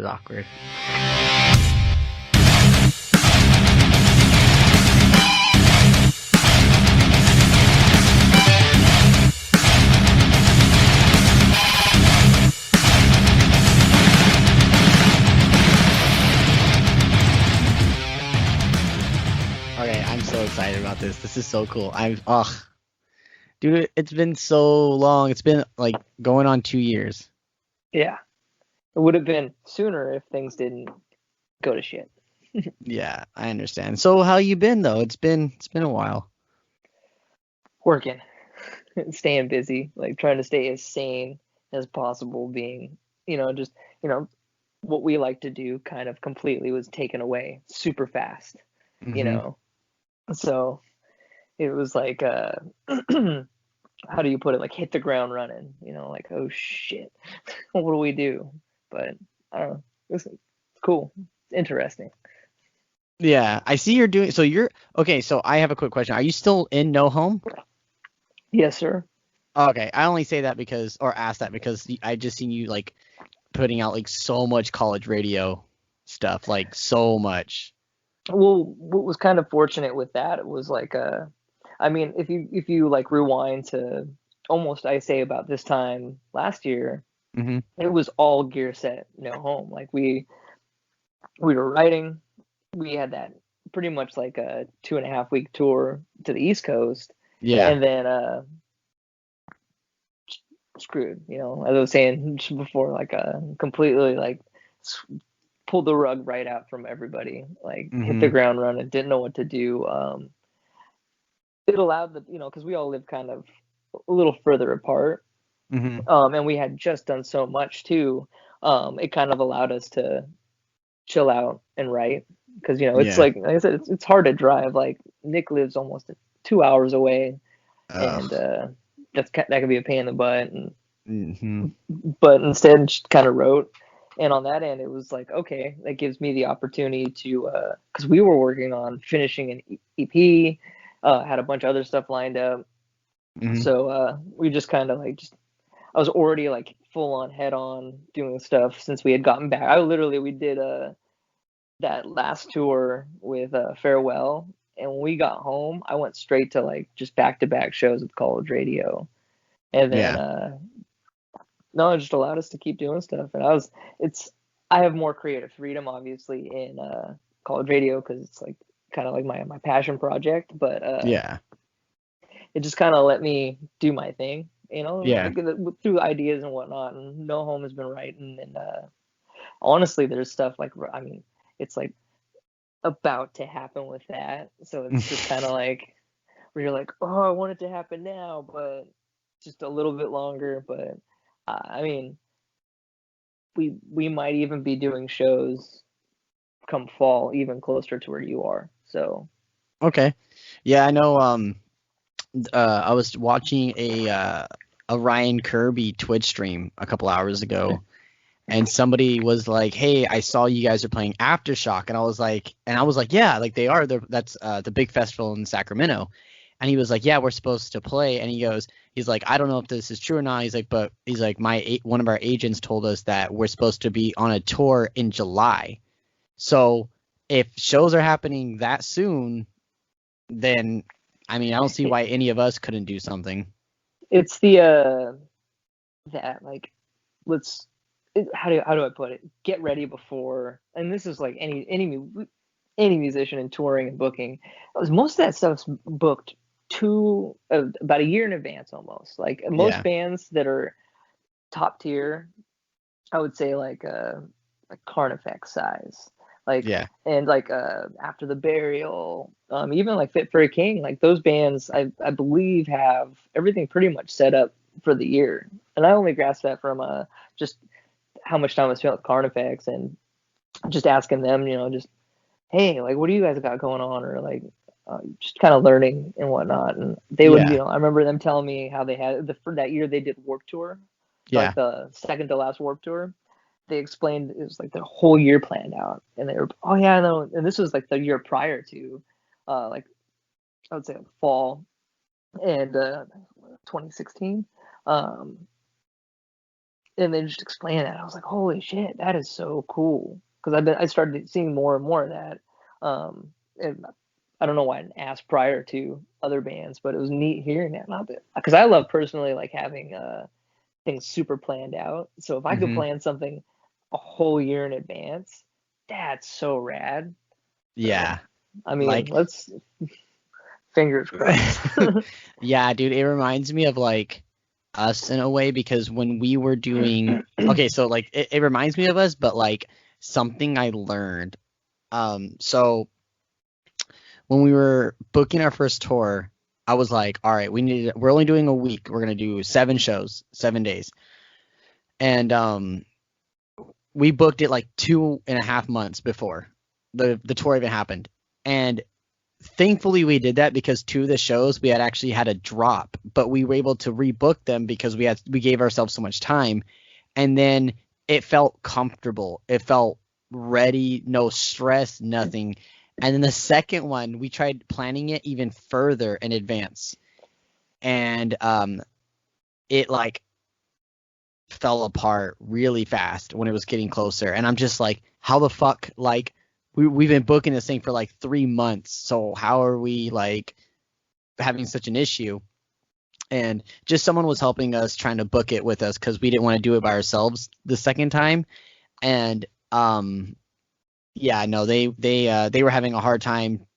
is awkward. Okay, I'm so excited about this. This is so cool. Dude, it's been so long. It's been like going on 2 years. Yeah. It would have been sooner if things didn't go to shit. Yeah, I understand. So how you been though? It's been a while. Working, staying busy, like trying to stay as sane as possible, being, just, what we like to do kind of completely was taken away super fast, Mm-hmm. So it was like, how do you put it? Like hit the ground running, like, oh shit, what do we do? But I don't know. It's cool. It's interesting. Yeah, I see you're doing. So you're okay. So I have a quick question. Are you still in No Home? Yes, sir. Okay, I only say that because, or ask that because I just seen you like putting out like so much college radio stuff, like so much. Well, what was kind of fortunate with that, it was like, I mean, if you like rewind to almost, I say, about this time last year, Mm-hmm. it was all gear set, no home. Like we were writing, we had that pretty much like a 2.5 week tour to the East Coast, Yeah. and then screwed. As I was saying before, like completely like pulled the rug right out from everybody. Like hit the Mm-hmm. ground running, didn't know what to do. It allowed because we all live kind of a little further apart, Mm-hmm. and we had just done so much too. It kind of allowed us to chill out and write, because it's Yeah. like I said, it's hard to drive. Like Nick lives almost 2 hours away, and Ugh. that could be a pain in the butt. And Mm-hmm. but instead, just kind of wrote. And on that end, it was like, okay, that gives me the opportunity to, because we were working on finishing an EP, had a bunch of other stuff lined up. Mm-hmm. So we just kind of like, I was already like full on head on doing stuff since we had gotten back. We did that last tour with Farewell. And when we got home, I went straight to like just back to back shows with college radio. And then Yeah. no, it just allowed us to keep doing stuff. And I have more creative freedom, obviously, in college radio, because it's like kind of like my passion project. But Yeah. it just kind of let me do my thing, Yeah. like through ideas and whatnot. And No Home has been writing, and honestly, there's stuff like, I mean, it's like about to happen with that. So it's just kind of like where you're like, oh, I want it to happen now, but just a little bit longer. But I mean, we might even be doing shows come fall, even closer to where you are. So Okay. Yeah, I know. I was watching a Ryan Kirby Twitch stream a couple hours ago, and somebody was like, "Hey, I saw you guys are playing Aftershock," and I was like, "Yeah, like they are. That's the big festival in Sacramento." And he was like, "Yeah, we're supposed to play." And he's like, "I don't know if this is true or not." He's like, "But he's like, one of our agents told us that we're supposed to be on a tour in July. So if shows are happening that soon, then I mean, I don't see it, why any of us couldn't do something." it's the that like let's how do I put it? Get ready before, and this is like any musician in touring and booking. Most of that stuff's booked about a year in advance almost. Like most Yeah. bands that are top tier, I would say like Carnifex size. Like Yeah. and like After the Burial, even like Fit for a King, like those bands I believe have everything pretty much set up for the year. And I only grasped that from just how much time I spent with Carnifex, and just asking them, just, hey, like what do you guys got going on, or like just kind of learning and whatnot. And they would, Yeah. I remember them telling me how they had for that year they did Warped Tour, Yeah. like the second to last Warped Tour. They explained it was like the whole year planned out, and they were, oh yeah, no, and this was like the year prior to, like I would say like fall and 2016, um, and then just explain that, I was like, holy shit, that is so cool. Because I started seeing more and more of that. And I don't know why I didn't ask prior to other bands, but it was neat hearing that. Because I love personally like having things super planned out. So if I could Mm-hmm. plan something a whole year in advance, that's so rad. Yeah. So, I mean, Like, let's fingers crossed. yeah, dude, it reminds me of like us in a way because when we were doing, okay, so like it reminds me of us, but like something I learned. So when we were booking our first tour, I was like, all right, we're only doing a week. We're gonna do 7 shows, 7 days. And we booked it like 2.5 months before the tour even happened. And thankfully we did that because 2 of the shows we had actually had a drop, but we were able to rebook them because we gave ourselves so much time. And then it felt comfortable. It felt ready, no stress, nothing. And then the second one, we tried planning it even further in advance. And it like fell apart really fast when it was getting closer. And I'm just like, how the fuck, like we've been booking this thing for like 3 months. So how are we like having such an issue? And just someone was helping us trying to book it with us because we didn't want to do it by ourselves the second time. And yeah, no, they were having a hard time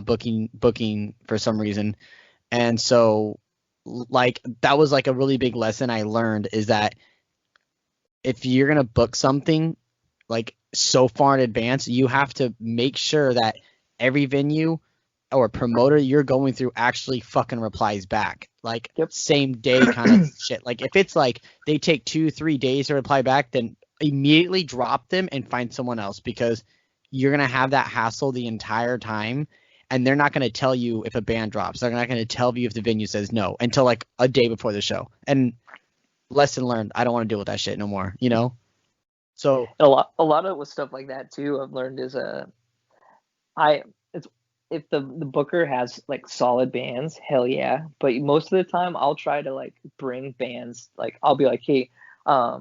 booking for some reason. And so like that was like a really big lesson I learned is that if you're gonna book something like so far in advance, you have to make sure that every venue or promoter you're going through actually fucking replies back. Like Yep. same day kind of shit. Like if it's like they take 2-3 days to reply back, then immediately drop them and find someone else because you're gonna have that hassle the entire time. And they're not going to tell you if a band drops. They're not going to tell you if the venue says no until like a day before the show. And lesson learned, I don't want to deal with that shit no more, you know? So a lot of with stuff like that too, I've learned is I it's if the booker has like solid bands, hell yeah. But most of the time I'll try to like bring bands, like I'll be like, hey, I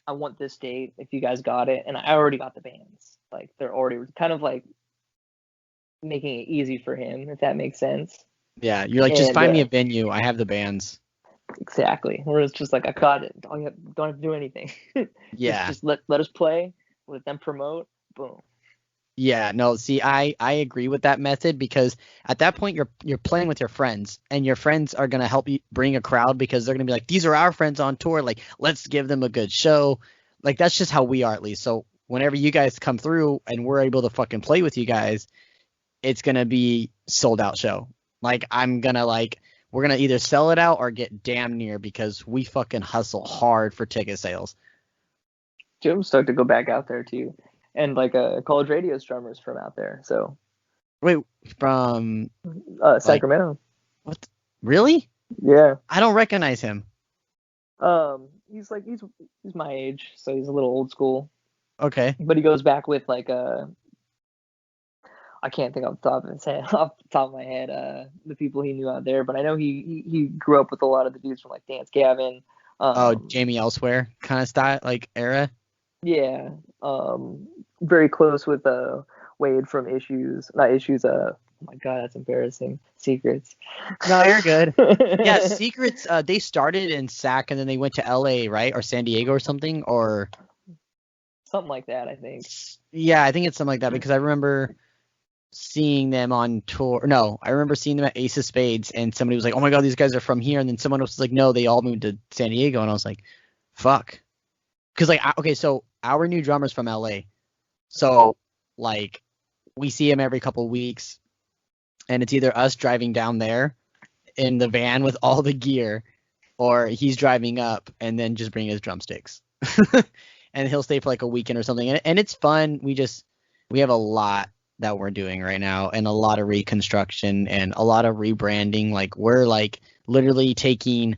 want this date if you guys got it, and I already got the bands. Like they're already kind of like making it easy for him, if that makes sense. yeah, you're like, just And find me a venue. I have the bands. exactly. Where it's just like I got it. Don't have to do anything. Yeah. just let us play, let them promote, boom. Yeah, no, see, I agree with that method because at that point you're playing with your friends and your friends are gonna help you bring a crowd because they're gonna be like, these are our friends on tour, like let's give them a good show. Like that's just how we are at least. So whenever you guys come through and we're able to fucking play with you guys, it's gonna be sold out show. Like we're gonna either sell it out or get damn near because we fucking hustle hard for ticket sales. Jim's stoked to go back out there too, and like college radio drummers from out there. So Wait, from like Sacramento. what? Really? Yeah. I don't recognize him. He's like he's my age, so he's a little old school, Okay. but he goes back with like I can't think off the top of his head, off the top of my head, the people he knew out there. But I know he grew up with a lot of the dudes from like Dance Gavin. Oh, Jamie Elsewhere kind of style, like era. Yeah. Very close with Wade from Issues, not Issues. Oh my God, that's embarrassing. Secrets. No, you're good. Yeah, Secrets. They started in SAC and then they went to LA, right, or San Diego or something, or something like that. I think. Yeah, I think it's something like that because I remember seeing them on tour. No, I remember seeing them at Ace of Spades, and somebody was like, "Oh my God, these guys are from here," and then someone else was like, "No, they all moved to San Diego," and I was like, "Fuck," because like, okay, so our new drummer's from LA, so like we see him every couple weeks, and it's either us driving down there in the van with all the gear, or he's driving up and then just bringing his drumsticks, and he'll stay for like a weekend or something, and it's fun. We have a lot that we're doing right now and a lot of reconstruction and a lot of rebranding. Like we're like literally taking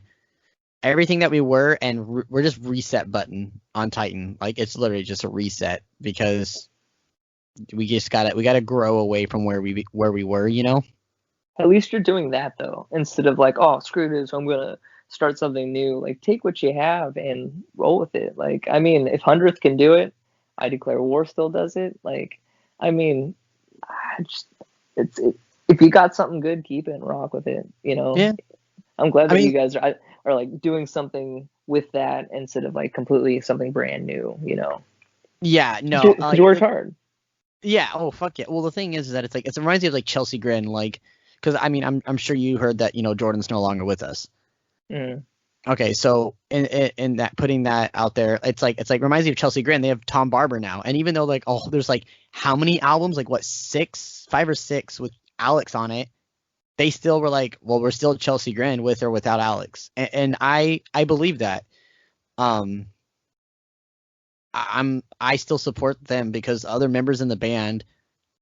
everything that we were and we're just reset button on Titan. Like it's literally just a reset because we gotta grow away from where we were, you know? At least you're doing that though, instead of like, oh, screw this, I'm gonna start something new. Like, take what you have and roll with it. Like, I mean, if 100th can do it, I Declare War still does it. Like, I mean, I just if you got something good, keep it and rock with it. You know. Yeah. I'm glad I that mean, you guys are like doing something with that instead of like completely something brand new. You know. yeah, no, Because you worked hard. yeah. Oh, fuck yeah. Well, the thing is that it's like it reminds me of like Chelsea Grin, like, because I mean, I'm sure you heard that Jordan's no longer with us. Mm. Okay, so in that putting that out there, it's like reminds me of Chelsea Grin. They have Tom Barber now, and even though like there's like how many albums, like what 5 or 6 with Alex on it, they still were like, well, we're still Chelsea Grin with or without Alex, and I believe that. I still support them because other members in the band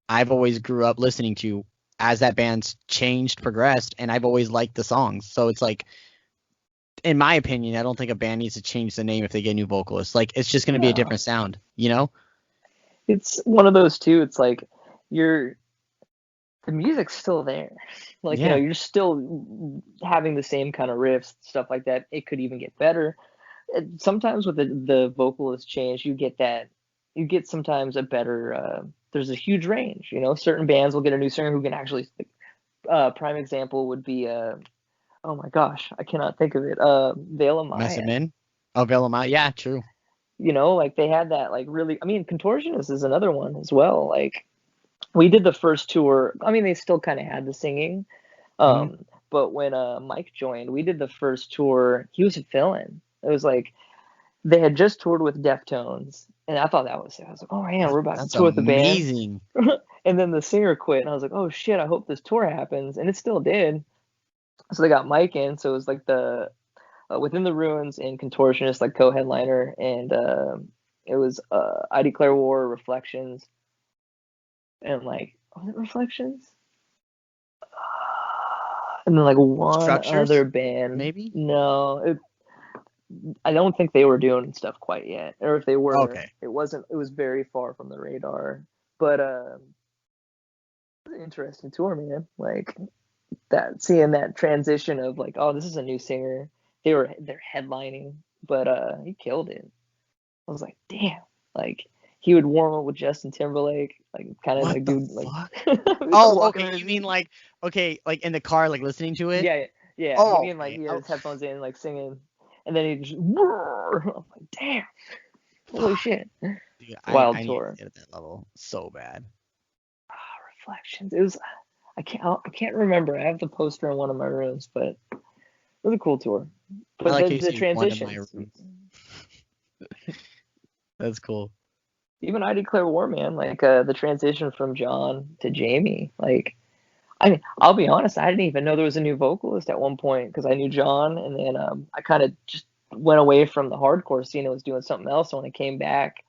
I've always grew up listening to as that band's changed, progressed, and I've always liked the songs. So it's like, in my opinion, I don't think a band needs to change the name if they get new vocalists. Like, it's just going to be a different sound, It's one of those too. It's like the music's still there. Like, Yeah. you're still having the same kind of riffs, stuff like that. It could even get better. Sometimes with the vocalist change, you get sometimes a better, there's a huge range, certain bands will get a new singer who can actually, prime example would be, oh my gosh, I cannot think of it. Veil of Maya. Mess them in. Oh, Veil of Maya. Yeah, true. Like they had that, like, really, I mean, Contortionist is another one as well. Like, we did the first tour. I mean, they still kind of had the singing. But when Mike joined, we did the first tour. He was a fill-in. It was like they had just toured with Deftones, and I thought I was like, oh man, we're about to tour with the band. Amazing. And then the singer quit, and I was like, oh shit, I hope this tour happens, and it still did. So they got Mike in, so it was like the Within the Ruins and Contortionist, like, co-headliner, and it was I Declare War, Reflections, and like, was it Reflections? And then like one Structures? other band. Maybe? No, I don't think they were doing stuff quite yet. Or if they were, okay. It was very far from the radar. But it was an interesting tour, man. Like, seeing that transition of like, oh, this is a new singer. They're headlining, but he killed it. I was like, damn. Like, he would warm up with Justin Timberlake, like, kind of like, dude, like. Oh, okay. You mean like, okay, like in the car, like listening to it? Yeah. Oh, he had his headphones in, like, singing, and then he just. I'm like, damn. Holy shit. Dude, Wild I tour. need to get at that level so bad. Reflections. It was. I can't remember. I have the poster in one of my rooms, but it was a cool tour. But I like the transitions. That's cool. Even I Declare War, man. Like, the transition from John to Jamie. Like, I mean, I'll be honest, I didn't even know there was a new vocalist at one point because I knew John, and then I kind of just went away from the hardcore scene and was doing something else. So when I came back,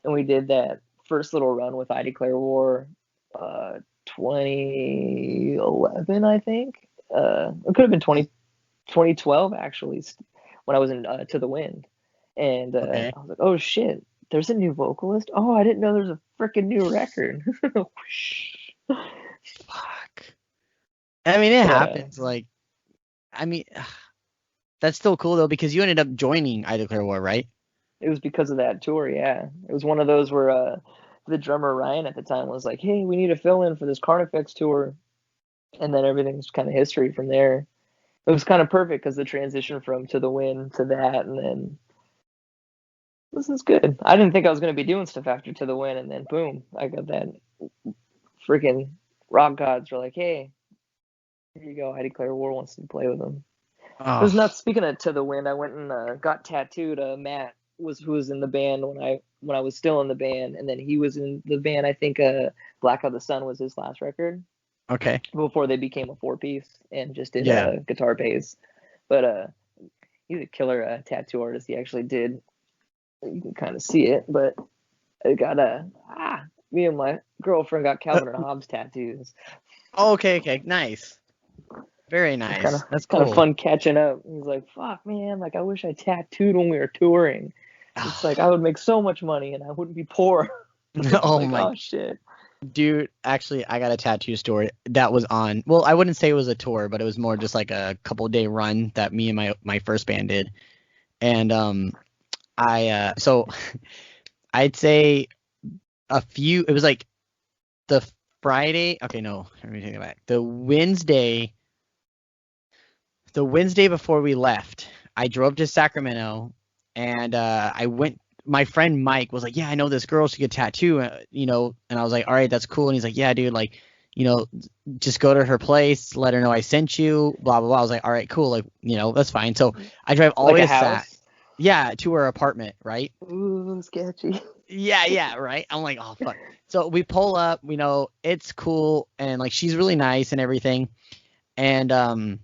and we did that first little run with I Declare War, 2011, I think. It could have been 2012 actually, when I was in To the Wind, and I was like, oh shit, there's a new vocalist. Oh, I didn't know there's a freaking new record. Fuck. I mean, it happens. Like, I mean, that's still cool though, because you ended up joining I Declare War, right? It was because of that tour, yeah. It was one of those where the drummer Ryan at the time was like, hey, we need a fill-in for this Carnifex tour, and then everything's kind of history from there. It was kind of perfect because the transition from To the Wind to that, and then this is good. I didn't think I was going to be doing stuff after To the Wind, and then boom, I got that. Freaking rock gods were like, hey, here you go. I Declare War wants to play with them. It was nuts. Speaking of To the Wind, I went and got tattooed. Matt who was in the band when I was still in the band, and then he was in the band. I think Black of the Sun was his last record. Okay. Before they became a 4-piece and just did guitar bass. But he's a killer tattoo artist. He actually did. You can kind of see it, but I got me and my girlfriend got Calvin and Hobbes tattoos. Oh, okay, nice. Very nice. That's cool. Kind of fun catching up. He's like, fuck, man, like, I wish I tattooed when we were touring. It's like, I would make so much money and I wouldn't be poor. Oh shit. Dude, actually, I got a tattoo story that was on. Well, I wouldn't say it was a tour, but it was more just like a couple day run that me and my first band did. And so I'd say a few. It was like the Friday. Okay, no, let me take it back. The Wednesday before we left, I drove to Sacramento, and I went. My friend Mike was like, "Yeah, I know this girl. She could tattoo, And I was like, "All right, that's cool." And he's like, "Yeah, dude, like, you know, just go to her place, let her know I sent you, blah blah blah." I was like, "All right, cool, like, that's fine." So I drive all the Like way a to Sac, house? yeah, to her apartment, right? Ooh, sketchy. Yeah, right. I'm like, "Oh fuck." So we pull up, it's cool, and like she's really nice and everything, and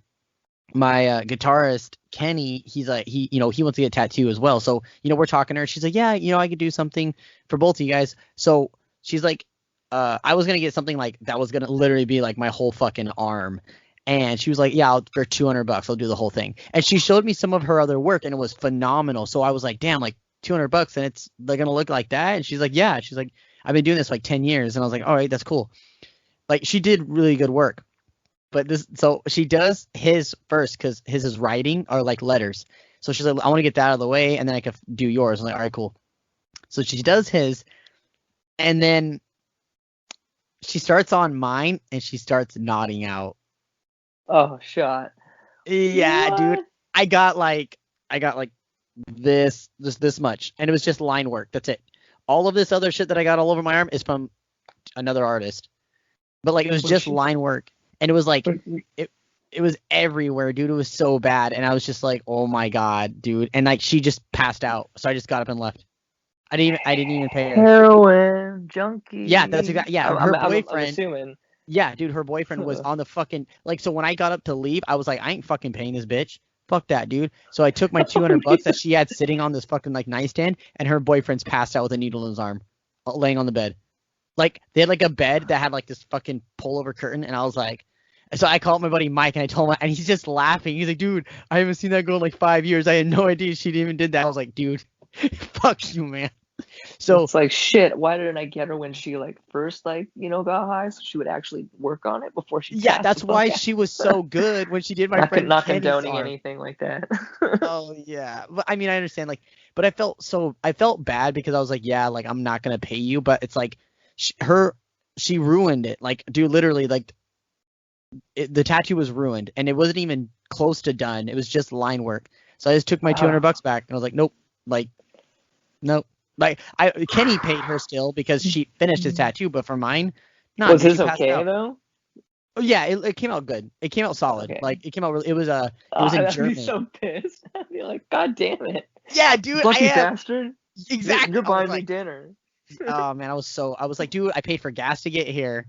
my guitarist Kenny, he's like he wants to get a tattoo as well. So we're talking to her. She's like, yeah, I could do something for both of you guys. So she's like, I was gonna get something like that was gonna literally be like my whole fucking arm. And she was like, yeah, for $200, I'll do the whole thing. And she showed me some of her other work, and it was phenomenal. So I was like, damn, like $200, and they're gonna look like that. And she's like, yeah. She's like, I've been doing this for like 10 years. And I was like, all right, that's cool. Like she did really good work. But so she does his first because his is writing or like letters. So she's like, I want to get that out of the way, and then I can do yours. I'm like, all right, cool. So she does his, and then she starts on mine, and she starts nodding out. Oh, shot. Yeah, dude. What? I got like this much, and it was just line work. That's it. All of this other shit that I got all over my arm is from another artist. But like it was just line work, and it was like it was everywhere, dude. It was so bad, and I was just like, oh my god, dude. And like she just passed out, so I just got up and left. I didn't even pay her. Heroin junkie. Yeah, that's exactly. Yeah, her boyfriend. I'm assuming. Yeah, dude, her boyfriend was on the fucking like. So when I got up to leave, I was like, I ain't fucking paying this bitch. Fuck that, dude. So I took my $200 that she had sitting on this fucking like nightstand, and her boyfriend's passed out with a needle in his arm, laying on the bed. Like they had like a bed that had like this fucking pullover curtain, and I was like, so I called my buddy Mike, and I told him, and he's just laughing. He's like, dude, I haven't seen that girl in like 5 years. I had no idea she even did that. I was like, dude, fuck you, man. So it's like shit. Why didn't I get her when she like first got high, so she would actually work on it before she? Yeah, that's why she was so good when she did my friend not Kenny's condoning arm. anything like that. Oh yeah, but I mean I understand like, but I felt bad because I was like, yeah, like I'm not gonna pay you, but it's like she ruined it. Like, dude, literally like the tattoo was ruined, and it wasn't even close to done. It was just line work. So I just took my $200 back, and I was like, nope, like, nope. Like Kenny paid her still because she finished his tattoo, but for mine, no. Was his okay though? Oh yeah, it came out good. It came out solid. Okay. Like it came out really. It was in German. I'd be so pissed. I'd be like, God damn it. Yeah, dude. Lucky bastard. Exactly. You're buying me dinner. Oh man, I was like, dude, I paid for gas to get here.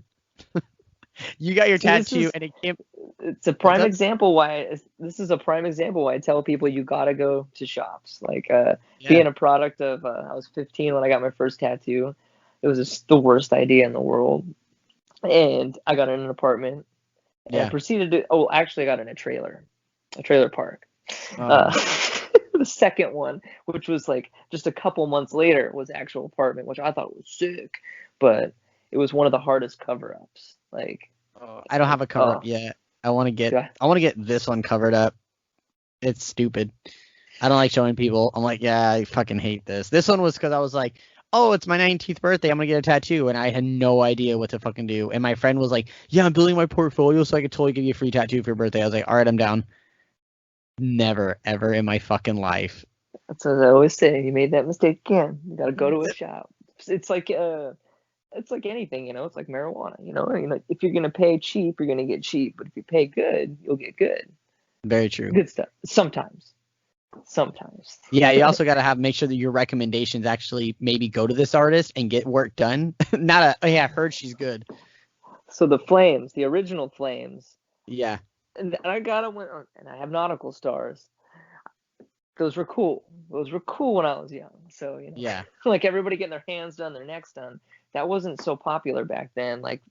You got your tattoo, and it came. It's a prime example why this is a prime example why I tell people you gotta go to shops. Like being a product of I was 15 when I got my first tattoo. It was just the worst idea in the world, and I got in an apartment. And I proceeded to. Actually, I got in a trailer park. The second one, which was like just a couple months later, was actual apartment, which I thought was sick, but it was one of the hardest cover-ups. Like, I don't have a cover up yet. I want to get this one covered up. It's stupid. I don't like showing people. I'm like, yeah, I fucking hate this. This one was because I was like, oh, it's my 19th birthday. I'm gonna get a tattoo, and I had no idea what to fucking do. And my friend was like, yeah, I'm building my portfolio so I could totally give you a free tattoo for your birthday. I was like, all right, I'm down. Never, ever in my fucking life. That's what I always say. You made that mistake again. You gotta go to a shop. It's like anything, It's like marijuana, If you're gonna pay cheap, you're gonna get cheap. But if you pay good, you'll get good. Very true. Good stuff. Sometimes. Yeah, you also gotta make sure that your recommendations actually maybe go to this artist and get work done. Not I heard she's good. So the original Flames. Yeah. And I got them and I have nautical stars. Those were cool. Those were cool when I was young. So, yeah, like everybody getting their hands done, their necks done. That wasn't so popular back then. It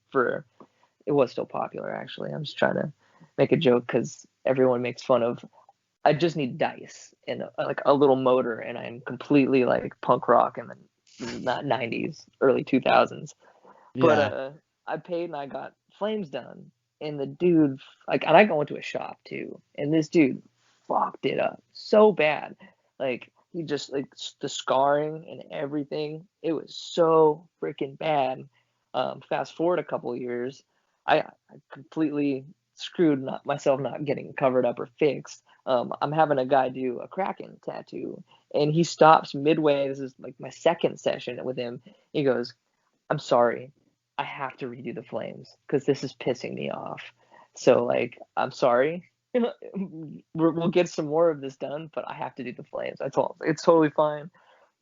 was still popular, actually. I'm just trying to make a joke because everyone makes fun of. I just need dice and a little motor, and I'm completely like punk rock in the 90s, early 2000s. But Yeah. I paid and I got flames done. And the dude, like, and I go into a shop too, and this dude fucked it up so bad. Like, he just, like, the scarring and everything, it was so freaking bad. Fast forward a couple years, I completely screwed myself not getting covered up or fixed. I'm having a guy do a Kraken tattoo, and he stops midway. This is like my second session with him. He goes, I'm sorry, I have to redo the flames because this is pissing me off. So, like, I'm sorry. We'll get some more of this done, but I have to do the flames. I told him it's totally fine.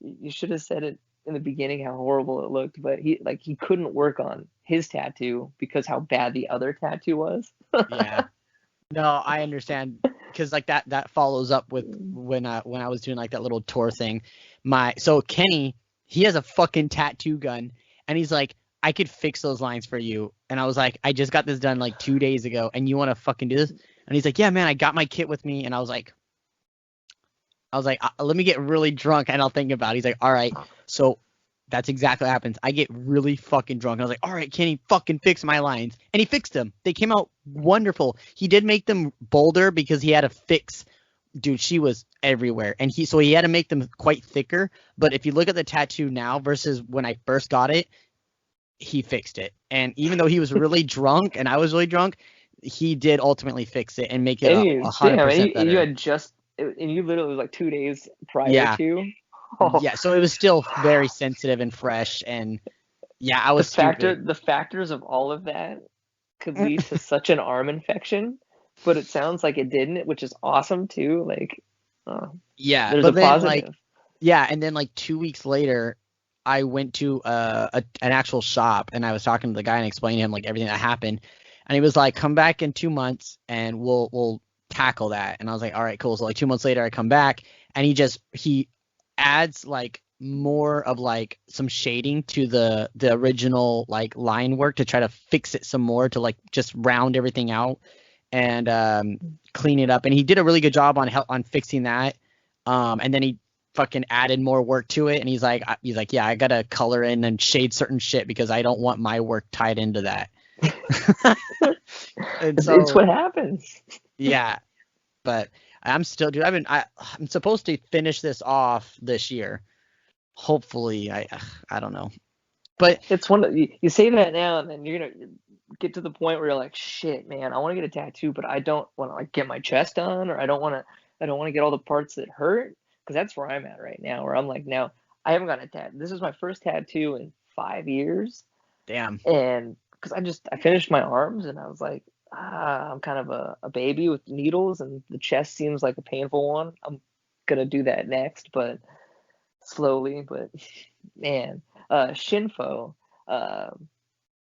You should have said it in the beginning how horrible it looked, but he couldn't work on his tattoo because how bad the other tattoo was. Yeah. No, I understand because like that follows up with when I was doing like that little tour thing. So Kenny, he has a fucking tattoo gun, and he's like, I could fix those lines for you. And I was like, I just got this done like 2 days ago, and you want to fucking do this? And he's like, yeah, man, I got my kit with me. And I was like, let me get really drunk and I'll think about it. He's like, all right. So that's exactly what happens. I get really fucking drunk. And I was like, all right, can he fucking fix my lines? And he fixed them. They came out wonderful. He did make them bolder because he had to fix, dude, she was everywhere. And so he had to make them quite thicker. But if you look at the tattoo now versus when I first got it, he fixed it. And even though he was really drunk and I was really drunk, he did ultimately fix it and make it And 100% and you better. had and you literally was like 2 days prior Yeah. to. Oh, Yeah, so it was still very sensitive and fresh, and yeah, I the was stupid. factors of all of that could lead to such an arm infection, but it sounds like it didn't, which is awesome too. Like, Yeah, there's a but then like, positive. yeah, and then like 2 weeks later, I went to an actual shop, and I was talking to the guy and explaining to him like everything that happened, and he was like, "Come back in 2 months, and we'll tackle that." And I was like, "All right, cool." So like 2 months later, I come back, and he adds like more of like some shading to the original like line work to try to fix it some more to like just round everything out and clean it up. And he did a really good job on fixing that. And then he fucking added more work to it. And he's like, yeah, I gotta color in and shade certain shit because I don't want my work tied into that. And It's so what happens. yeah, but I'm still, dude. I'm supposed to finish this off this year. Hopefully, I don't know, but It's one of you say that now, and then you're gonna get to the point where you're like, shit, man, I want to get a tattoo, but I don't want to like get my chest done, or I don't want to get all the parts that hurt, because that's where I'm at right now, where I'm like, now I haven't got a tattoo. This is my first tattoo in 5 years, damn. and because I finished my arms, and I was like, I'm kind of a baby with needles, and the chest seems like a painful one. I'm gonna do that next, but slowly, but man, Shinfo, uh,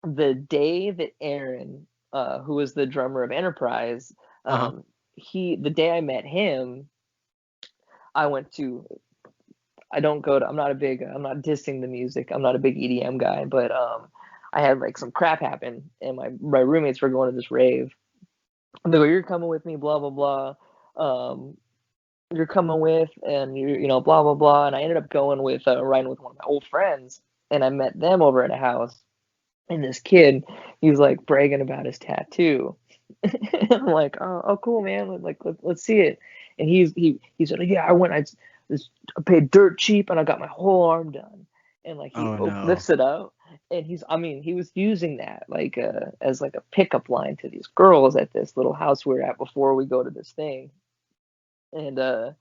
the day that Aaron, who was the drummer of Enterprise, Uh-huh. the day I met him, I went to. I don't go to. I'm not a big. I'm not dissing the music. I'm not a big EDM guy, but I had like some crap happen, and my roommates were going to this rave. And they go, "You're coming with me," blah blah blah. You're coming with, and you know, blah blah blah. And I ended up going with riding with one of my old friends, and I met them over at a house. And this kid, he was like bragging about his tattoo. And I'm like, oh, cool, man. Like, let's see it. And he said, yeah, I paid dirt cheap, and I got my whole arm done. And like he Oh no. lifts it up, and he was using that like as like a pickup line to these girls at this little house we were at before we go to this thing. And like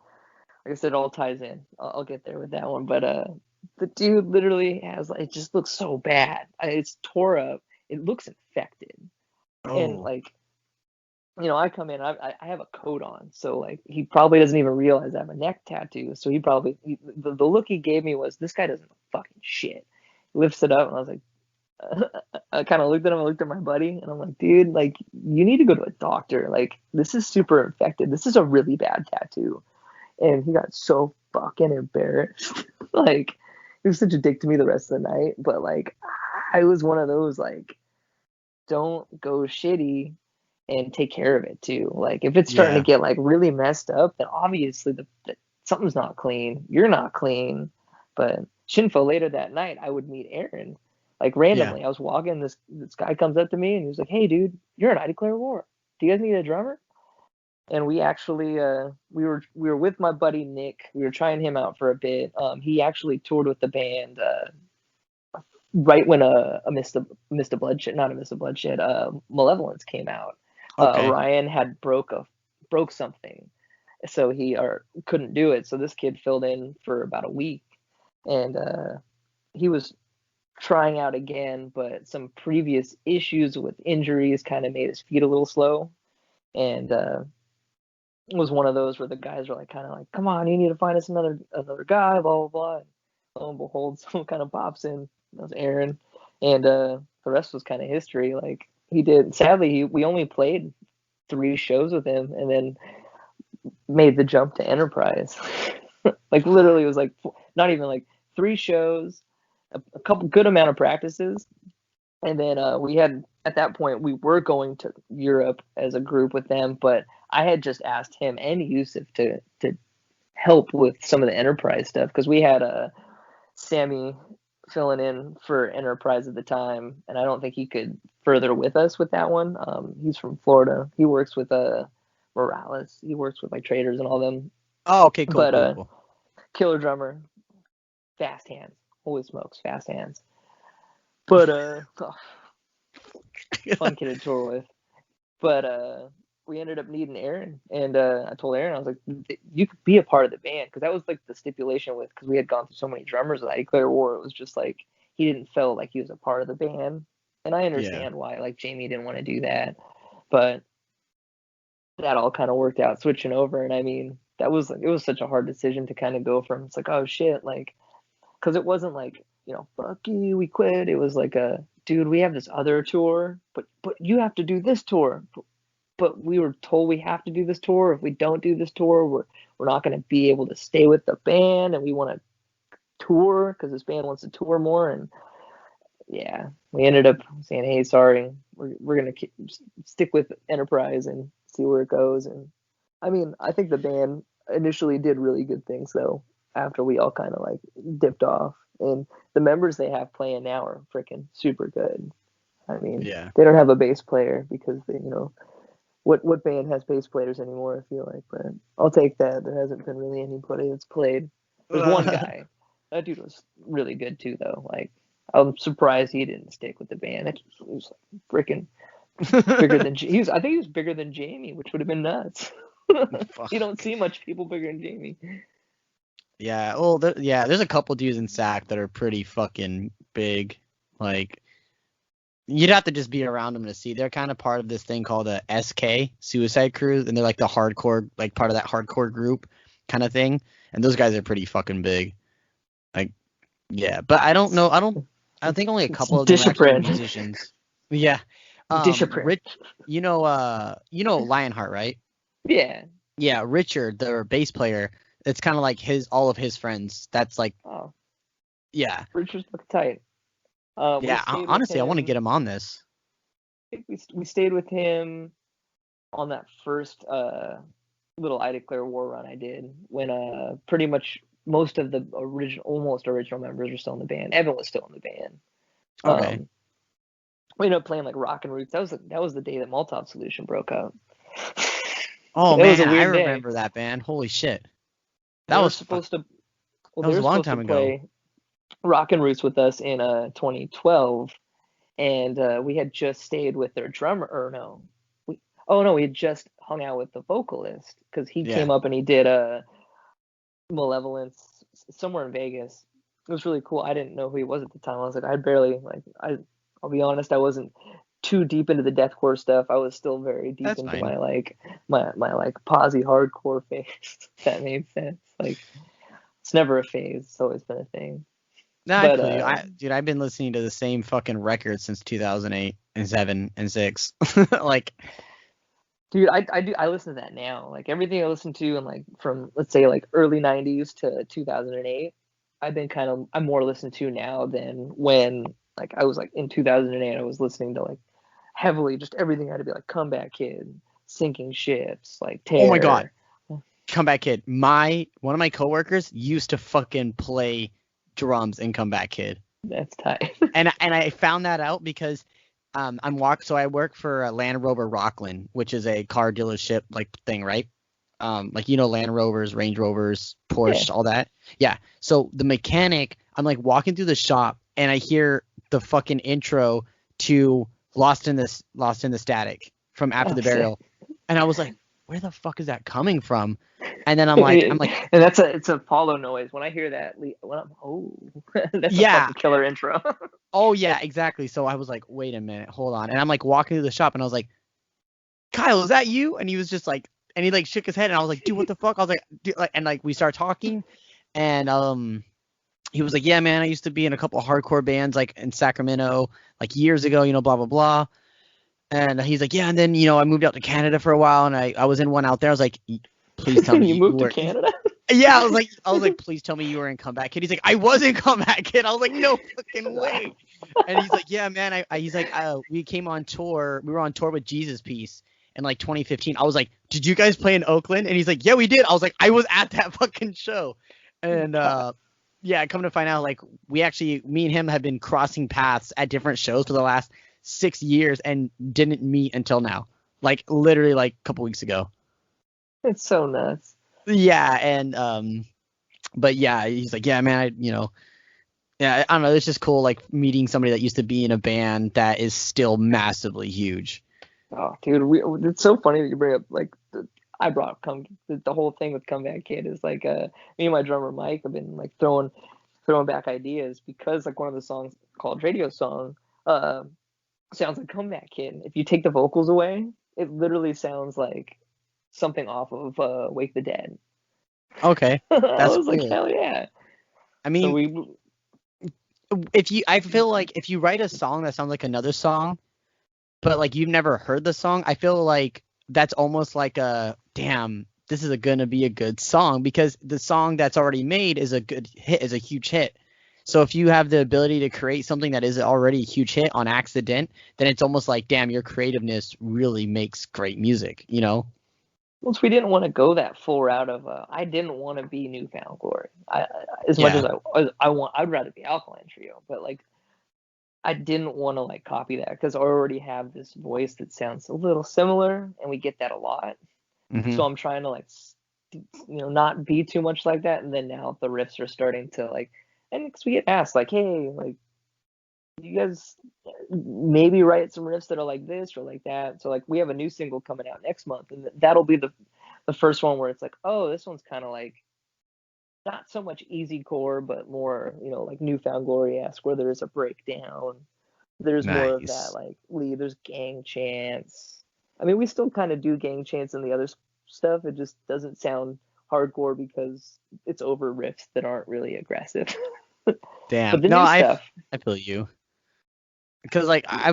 I said, it all ties in. I'll get there with that one. But the dude literally has like, it just looks so bad. It's tore up. It looks infected. And Oh. like, you know, I come in, I have a coat on, so like he probably doesn't even realize I have a neck tattoo. So the look he gave me was, this guy doesn't know fucking shit. He lifts it up, and I was like, I kind of looked at him. I looked at my buddy, and I'm like, dude, like you need to go to a doctor. Like this is super infected. This is a really bad tattoo. And he got so fucking embarrassed. Like he was such a dick to me the rest of the night. But like I was one of those like, don't go shitty and take care of it too. Like if it's starting to Yeah. get like really messed up, then obviously something's not clean. You're not clean. But Shinfo later that night, I would meet Aaron, Like randomly, I was walking, this guy comes up to me and he was like, "Hey, dude, you're an I Declare War. Do you guys need a drummer?" And we actually we were with my buddy Nick. We were trying him out for a bit. He actually toured with the band right when a Mist of Bloodshed, not a Mist of Bloodshed, Malevolence came out. Okay. Ryan had broke something, so he couldn't do it. So this kid filled in for about a week, and he was trying out again, but some previous issues with injuries kind of made his feet a little slow, and it was one of those where the guys were like, kind of like, "Come on, you need to find us another guy," blah blah blah. And lo and behold, someone kind of pops in. That was Aaron, and the rest was kind of history. Like he did. Sadly, we only played 3 shows with him, and then made the jump to Enterprise. Like literally, it was like not even like 3 shows, a couple good amount of practices, and then we had at that point we were going to Europe as a group with them, but I had just asked him and Yusuf to help with some of the Enterprise stuff because we had Sammy filling in for Enterprise at the time, and I don't think he could further with us with that one. He's from Florida. He works with Morales. He works with like traders and all them. Oh, okay, cool, But cool. killer drummer, fast hands. Holy smokes, fast hands. But fun kid to tour with. But we ended up needing Aaron, and I told Aaron, I was like, you could be a part of the band, because that was like the stipulation with, because we had gone through so many drummers with I Declare War. It was just like he didn't feel like he was a part of the band, and I understand why. Like Jamie didn't want to do that, but that all kind of worked out switching over. And I mean, it was such a hard decision to kind of go from, it's like, oh shit, like, because it wasn't like, fuck you, we quit. It was like dude, we have this other tour, but you have to do this tour. But we were told we have to do this tour. If we don't do this tour, we're not going to be able to stay with the band, and we want to tour because this band wants to tour more. And yeah, we ended up saying, hey, sorry, we're going to stick with Enterprise and see where it goes. And I mean, I think the band initially did really good things though, after we all kind of like dipped off. And the members they have playing now are freaking super good. I mean, they don't have a bass player because they, what band has bass players anymore, I feel like, but I'll take that. There hasn't been really anybody that's played. There's one guy. That dude was really good too, though. Like, I'm surprised he didn't stick with the band. He was like freaking bigger than I think he was bigger than Jamie, which would have been nuts. You don't see much people bigger than Jamie. Yeah, well, there's a couple dudes in SAC that are pretty fucking big. Like, you'd have to just be around them to see. They're kind of part of this thing called a SK, Suicide Crew, and they're like the hardcore, like part of that hardcore group kind of thing. And those guys are pretty fucking big. Like, yeah, but I don't know. I think only a couple of them are actually musicians. Yeah. Rich, Lionheart, right? Yeah. Yeah, Richard, the bass player. It's kind of like all of his friends. That's like, yeah. Richard's looking tight. Yeah, honestly, I want to get him on this. We stayed with him on that first little I Declare War run I did, when pretty much most of the almost original members were still in the band. Evan was still in the band. Okay. We ended up playing like Rock and Roots. That was the day that Molotov Solution broke up. Oh man, I remember that band. Holy shit. That was supposed to. Well, that was a long time ago. Rock and Roots with us in 2012, and we had just stayed with their drummer. Or no, we had just hung out with the vocalist because he came up and he did a Malevolence somewhere in Vegas. It was really cool. I didn't know who he was at the time. I was like, I'll be honest, I wasn't too deep into the deathcore stuff. I was still very deep into my like posy hardcore phase. If that made sense. Like, it's never a phase. It's always been a thing. No, dude, I've been listening to the same fucking record since 2008 and 7 and 6. Like, dude, I listen to that now. Like, everything I listen to, and like from, let's say, like early 90s to 2008, I'm more listened to now than when, like, I was like in 2008, I was listening to like heavily just everything had to be like Comeback Kid, Sinking Ships, like Terror. Oh my god, Comeback Kid. One of my coworkers used to fucking play drums in Comeback Kid. That's tight. And I found that out because so I work for Land Rover Rockland, which is a car dealership like thing, right? Like Land Rovers, Range Rovers, Yeah. Porsche, all that. Yeah. So the mechanic, I'm like walking through the shop and I hear the fucking intro to Lost in the Static from After Oh, the sick. Burial, and I was like, where the fuck is that coming from? And then I'm And like, it's a Apollo noise. When I hear that, that's a yeah. fucking killer intro. Oh yeah, exactly. So I was like, wait a minute, hold on. And I'm like walking through the shop and I was like, Kyle, is that you? And he was just like, and he like shook his head and I was like, dude, what the fuck? I was like, dude, like, and like we start talking and he was like, yeah, man, I used to be in a couple of hardcore bands like in Sacramento like years ago, blah blah blah. And he's like, yeah, and then I moved out to Canada for a while and I was in one out there. I was like, please tell me You you moved to were. Canada? Yeah, I was like, please tell me you were in Comeback Kid. He's like, I was in Comeback Kid. I was like, no fucking way. And he's like, yeah, man. He's like, we came on tour. We were on tour with Jesus Piece in like 2015. I was like, did you guys play in Oakland? And he's like, yeah, we did. I was like, I was at that fucking show. And yeah, come to find out, like me and him have been crossing paths at different shows for the last 6 years and didn't meet until now. Like literally like a couple weeks ago. It's so nuts. Yeah, and but yeah, he's like, yeah, man, yeah, I don't know, it's just cool, like meeting somebody that used to be in a band that is still massively huge. Oh, dude, it's so funny that you bring up like the whole thing with Comeback Kid is like me and my drummer Mike have been like throwing back ideas because like one of the songs called Radio Song uh sounds like Comeback Kid. If you take the vocals away, it literally sounds like something off of Wake the Dead. Okay, I that's was like, cool. hell yeah. I So mean, I feel like if you write a song that sounds like another song, but like you've never heard the song, I feel like that's almost like a damn, this is gonna be a good song because the song that's already made is a good hit, is a huge hit. So if you have the ability to create something that is already a huge hit on accident, then it's almost like, damn, your creativeness really makes great music. once we didn't want to go that full route of I didn't want to be Newfound Glory. As much Yeah. as I'd rather be Alkaline Trio, but like I didn't want to like copy that because I already have this voice that sounds a little similar, and we get that a lot. Hmm. So I'm trying to like not be too much like that. And then now the riffs are starting to like, and because we get asked like, hey, like you guys maybe write some riffs that are like this or like that. So like we have a new single coming out next month, and that'll be the first one where it's like, oh, this one's kind of like not so much easy core, but more like Newfound Glory-esque, where there's a breakdown. There's more of that Nice. like lead. There's gang chants. I mean, we still kind of do gang chants in the other stuff. It just doesn't sound hardcore because it's over riffs that aren't really aggressive. Damn. But the No, new I stuff, I feel you. Because like I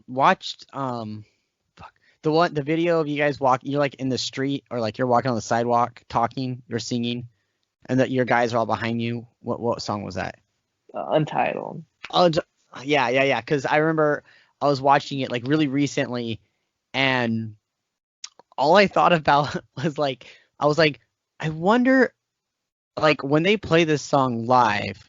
watched fuck, the video of you guys walking. You're like in the street or like you're walking on the sidewalk talking, you're singing, and that your guys are all behind you. What song was that? Untitled. Oh, yeah. Because I remember I was watching it like really recently, and all I thought about was like I was like, I wonder like when they play this song live.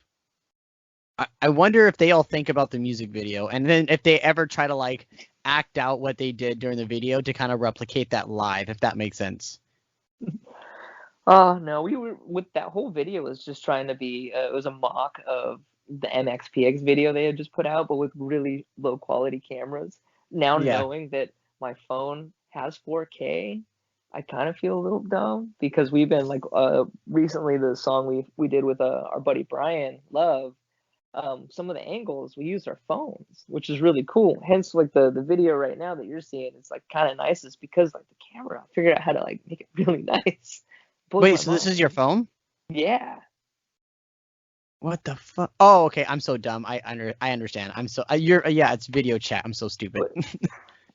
I wonder if they all think about the music video and then if they ever try to like act out what they did during the video to kind of replicate that live, if that makes sense. Oh no, we were with that whole video was just trying to be. It was a mock of the MXPX video they had just put out, but with really low quality cameras. Now Yeah. knowing that my phone has 4K, I kind of feel a little dumb because we've been like recently the song we did with our buddy Brian Love. Some of the angles we used our phones, which is really cool. Hence, like the video right now that you're seeing, it's like kind of nice, is because like the camera figured out how to like make it really nice. Blows Wait, my so this is your mind. phone? Yeah. What the fuck? Oh, okay. I'm so dumb. I understand. I'm so you're yeah. It's video chat. I'm so stupid. But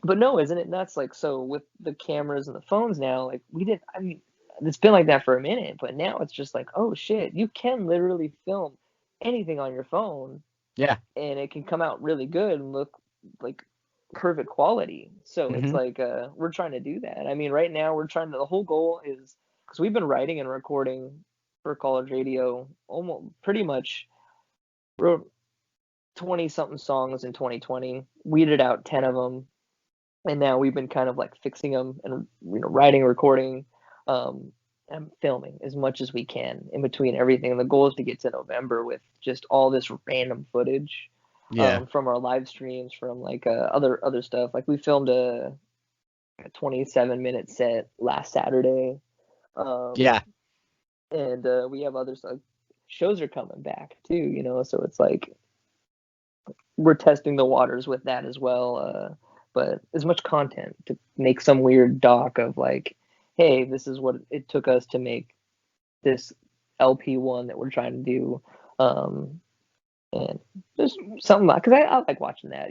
but no, isn't it nuts? Like so with the cameras and the phones now, like we did. I mean, it's been like that for a minute, but now it's just like, oh shit, you can literally film anything on your phone, Yeah. and it can come out really good and look like perfect quality. So it's Hmm. like we're trying to do that. I mean, right now we're trying to. The whole goal is because we've been writing and recording for college radio almost pretty much wrote 20 something songs in 2020, weeded out 10 of them, and now we've been kind of like fixing them and writing, recording, and filming as much as we can in between everything. And the goal is to get to November with just all this random footage, Yeah. from our live streams, from like other stuff. Like we filmed a 27-minute set last Saturday, Yeah. and we have other stuff. Shows are coming back too, so it's like we're testing the waters with that as well. But as much content to make some weird doc of like, hey, this is what it took us to make this LP1 that we're trying to do. And just something like, because I like watching that,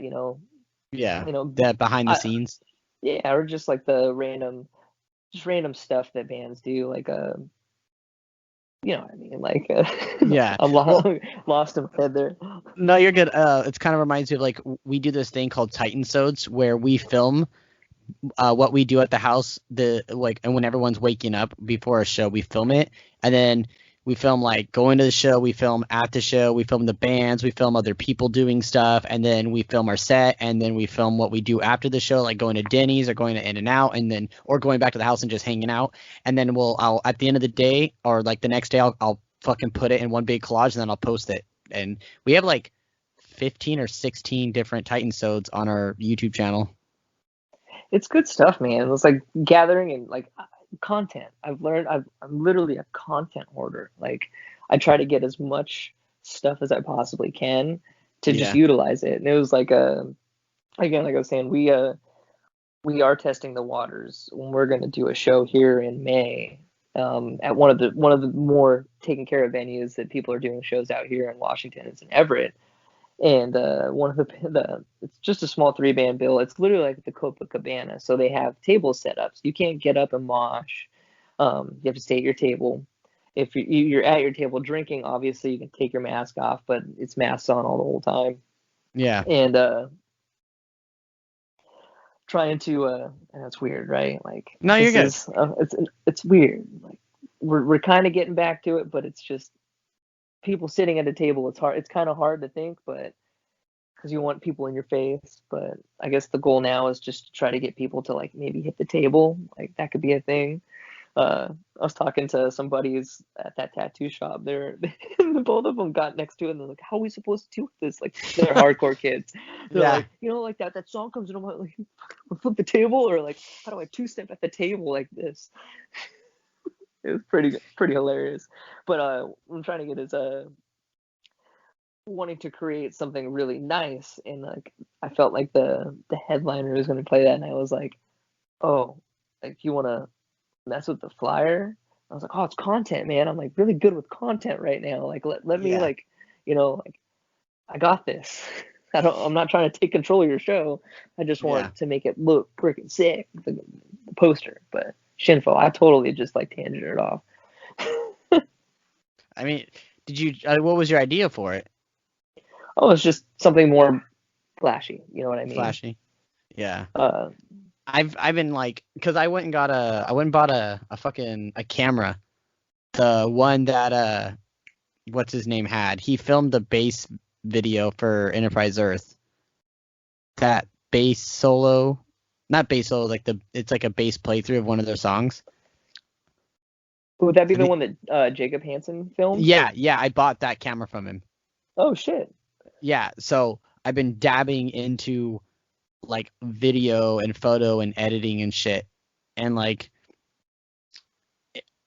Yeah. That behind the scenes. Yeah, or just like the random stuff that bands do, like you know what I mean, like Yeah. I'm lost in my head there. No, you're good. It kind of reminds me of like we do this thing called Titansodes where we film what we do at the house, and when everyone's waking up before a show, we film it, and then we film like going to the show, we film at the show, we film the bands, we film other people doing stuff, and then we film our set, and then we film what we do after the show, like going to Denny's or going to In-N-Out, and then or going back to the house and just hanging out, and then I'll at the end of the day or like the next day I'll fucking put it in one big collage and then I'll post it, and we have like 15 or 16 different Titansodes on our YouTube channel. It's good stuff, man. It's like gathering and like content. I've learned I'm literally a content hoarder. Like I try to get as much stuff as I possibly can to just utilize it. And it was like again, like I was saying, we are testing the waters when we're going to do a show here in May, at one of the more taken care of venues that people are doing shows out here in Washington. It's in Everett. And one of it's just a small 3-band bill. It's literally like the Copacabana. So they have table setups. You can't get up and mosh. You have to stay at your table. If you're at your table drinking, obviously you can take your mask off, but it's masks on all the whole time. Yeah. And trying to and that's weird, right? Like, no, you're good. It's weird. Like we're kind of getting back to it, but it's just people sitting at a table. It's hard. It's kind of hard to think, but because you want people in your face. But I guess the goal now is just to try to get people to like maybe hit the table. Like that could be a thing. I was talking to some buddies at that tattoo shop. Both of them got next to it and they're like, "How are we supposed to do this?" Like they're hardcore kids. They're like, like that song comes and I'm like, flip the table, or like, how do I 2-step at the table like this? It was pretty hilarious. But I'm trying to get is wanting to create something really nice, and like I felt like the headliner was going to play that, and I was like, oh, like you want to mess with the flyer? I was like, oh, it's content, man. I'm like really good with content right now. Like let me like, like I got this. I'm not trying to take control of your show. I just want to make it look freaking sick, the poster. But Shinfo, I totally just like tangented it off. I mean, did you? What was your idea for it? Oh, it's just something more flashy. You know what I mean? Flashy. Yeah. I've been like, cause I went and bought a fucking camera, the one that what's his name had. He filmed the bass video for Enterprise Earth. That bass solo, not bass solo, like it's like a bass playthrough of one of their songs. Would that be the one that Jacob Hansen filmed? Yeah, I bought that camera from him. Oh shit. Yeah, so I've been dabbing into like video and photo and editing and shit, and like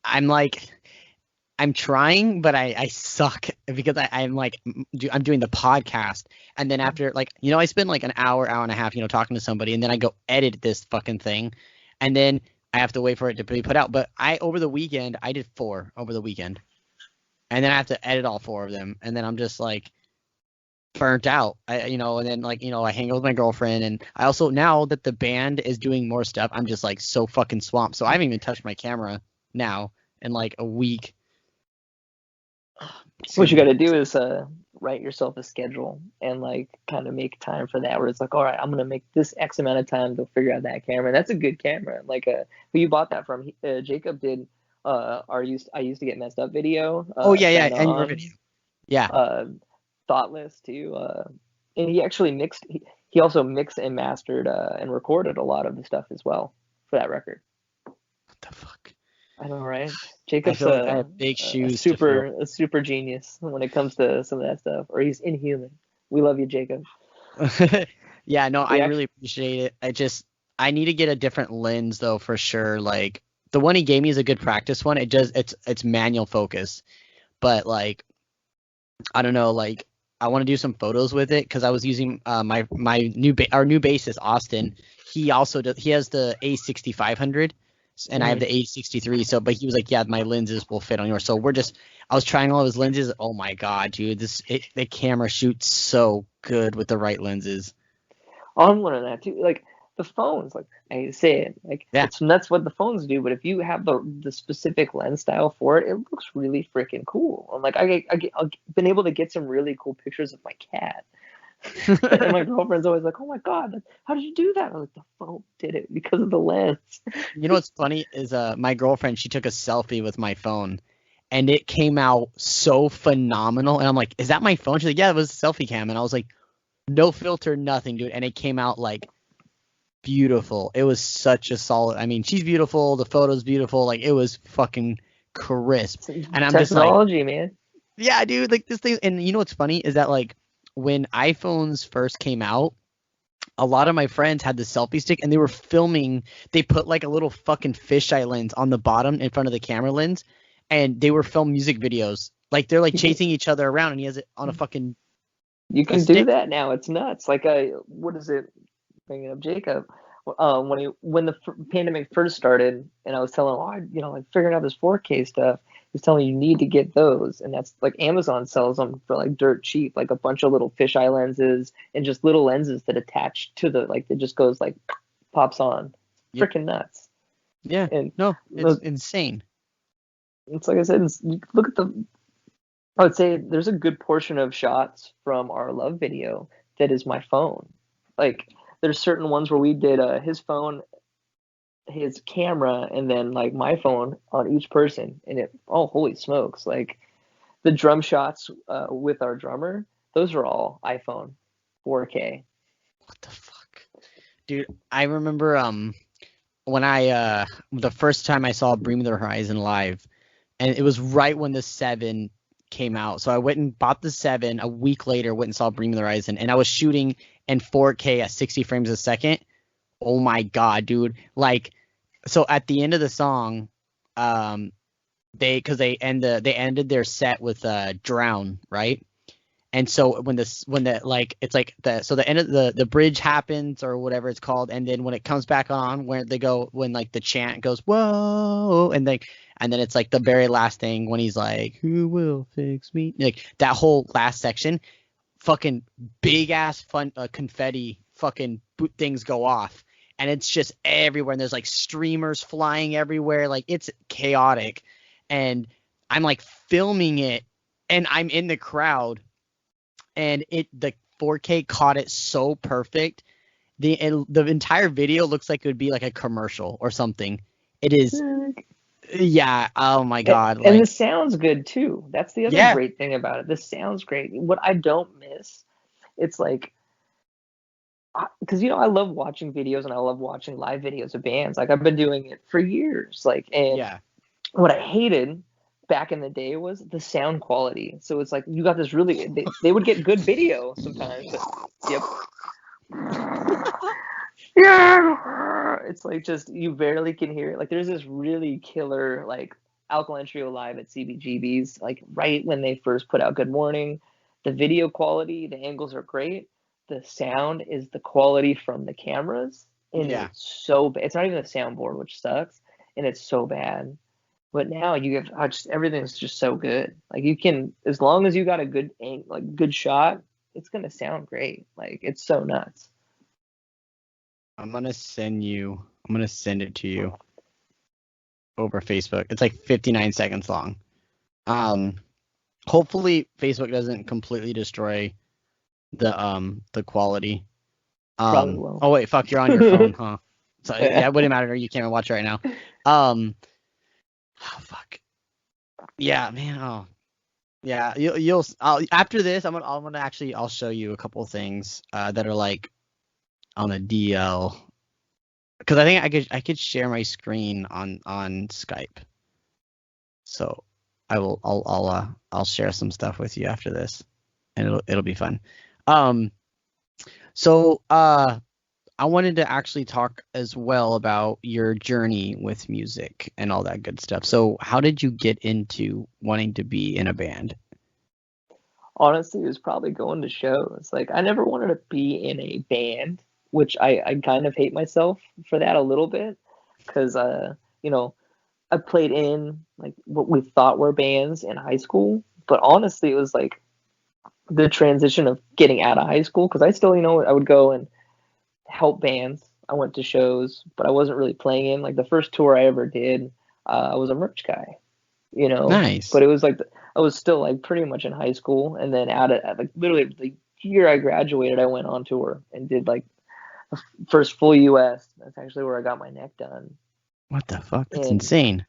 I'm trying, but I suck because I'm doing the podcast, and then after I spend like an hour and a half talking to somebody, and then I go edit this fucking thing, and then I have to wait for it to be put out. But over the weekend I did 4 over the weekend, and then I have to edit all 4 of them, and then I'm just like burnt out. And then I hang out with my girlfriend, and I also, now that the band is doing more stuff, I'm just like so fucking swamped. So I haven't even touched my camera now in like a week. What you got to do is write yourself a schedule and like kind of make time for that, where it's like, all right, I'm gonna make this X amount of time to figure out that camera. And that's a good camera. Like who you bought that from? Jacob did I used to get messed up video. And your video. Yeah. Thoughtless too. And he actually he also mixed and mastered and recorded a lot of the stuff as well for that record. What the fuck? I know, right? I Jacob's feel like I have big shoes to fill. a super genius when it comes to some of that stuff, or he's inhuman. We love you, Jacob. Yeah, no, I Yeah. really appreciate it. I need to get a different lens though, for sure. Like the one he gave me is a good practice one. It's manual focus, but like I don't know, like I want to do some photos with it because I was using my new bassist Austin. He also he has the A6500 and I have the A63. So, but he was like, yeah, my lenses will fit on yours. So I was trying all of his lenses. Oh my god, dude, the camera shoots so good with the right lenses. I'm one of that too. Like the phones, like I say it, like Yeah. it's nuts what the phones do. But if you have the specific lens style for it, it looks really freaking cool. I'm like, I've been able to get some really cool pictures of my cat. And my girlfriend's always like, "Oh my god, how did you do that?" I'm like, "The phone did it because of the lens." You know what's funny is my girlfriend, she took a selfie with my phone and it came out so phenomenal. And I'm like, is that my phone? She's like, yeah, it was a selfie cam. And I was like, no filter, nothing, dude. And it came out like beautiful. It was such a solid. I mean, she's beautiful. The photo's beautiful. Like it was fucking crisp. And I'm just like, technology, man. yeah, dude, like this thing. And you know what's funny is that like when iPhones first came out, a lot of my friends had the selfie stick and they were filming. They put like a little fucking fisheye lens on the bottom in front of the camera lens, and they were filming music videos. Like they're like chasing each other around, and he has it on a fucking. You can do that now. It's nuts. Like what is it? Bringing up Jacob. When the pandemic first started, and I was telling him, like figuring out this 4K stuff. He's telling me you need to get those, and that's like Amazon sells them for like dirt cheap, like a bunch of little fisheye lenses and just little lenses that attach to the like that just goes like pops on. Yep. Freaking nuts. Yeah. And no, it's insane. It's like I said, you look at I would say there's a good portion of shots from our love video that is my phone. Like there's certain ones where we did his phone, his camera, and then like my phone on each person, and holy smokes, like the drum shots with our drummer, those are all iPhone 4K. What the fuck, dude? I remember when I the first time I saw Bring Me the Horizon live, and it was right when the 7 came out. So I went and bought the 7. A week later, went and saw Bring Me the Horizon, and I was shooting in 4K at 60 frames a second. Oh my god, dude! Like, so at the end of the song, they ended their set with Drown, right? And so when the like it's like the end of the bridge happens or whatever it's called, and then when it comes back on, when like the chant goes whoa, and then it's like the very last thing when he's like, who will fix me, like that whole last section, fucking big ass fun confetti fucking things go off, and it's just everywhere, and there's like streamers flying everywhere, like it's chaotic, and I'm like filming it, and I'm in the crowd. And the 4K caught it so perfect. The entire video looks like it would be like a commercial or something. It is, yeah. Oh my god! And the sound's good too. That's the other yeah. great thing about it. The sound's great. What I don't miss, it's like, because I love watching videos and I love watching live videos of bands. Like I've been doing it for years. Like, and Yeah. what I hated back in the day was the sound quality. So it's like you got this really they would get good video sometimes, but yep. Yeah, it's like just you barely can hear it. Like there's this really killer like Alkaline Trio live at CBGB's, like right when they first put out Good Morning. The video quality, the angles are great. The sound is the quality from the cameras, and Yeah. it's so bad. It's not even the soundboard, which sucks, and it's so bad. But now you have everything's just so good. Like you can, as long as you got a good good shot, it's gonna sound great. Like it's so nuts. I'm gonna send it to you over Facebook. It's like 59 seconds long. Hopefully Facebook doesn't completely destroy the quality. Probably will. Oh wait, fuck, you're on your phone, huh? So yeah, it wouldn't matter. You can't even watch it right now. Oh fuck. Yeah, man. Oh, Yeah, after this, I'm gonna actually I'll show you a couple things that are like on a DL, because I think I could share my screen on Skype. So I'll share some stuff with you after this, and it'll be fun. Um, so I wanted to actually talk as well about your journey with music and all that good stuff. So how did you get into wanting to be in a band? Honestly, it was probably going to shows. Like, I never wanted to be in a band, which I kind of hate myself for that a little bit, because you know, I played in like what we thought were bands in high school, but honestly, it was like the transition of getting out of high school, because I still, I would go and help bands. I went to shows, but I wasn't really playing in. Like the first tour I ever did, I was a merch guy, Nice. but it was like I was still like pretty much in high school, and then out at like literally the year I graduated, I went on tour and did like the first full US. That's actually where I got my neck done. What the fuck? That's And insane.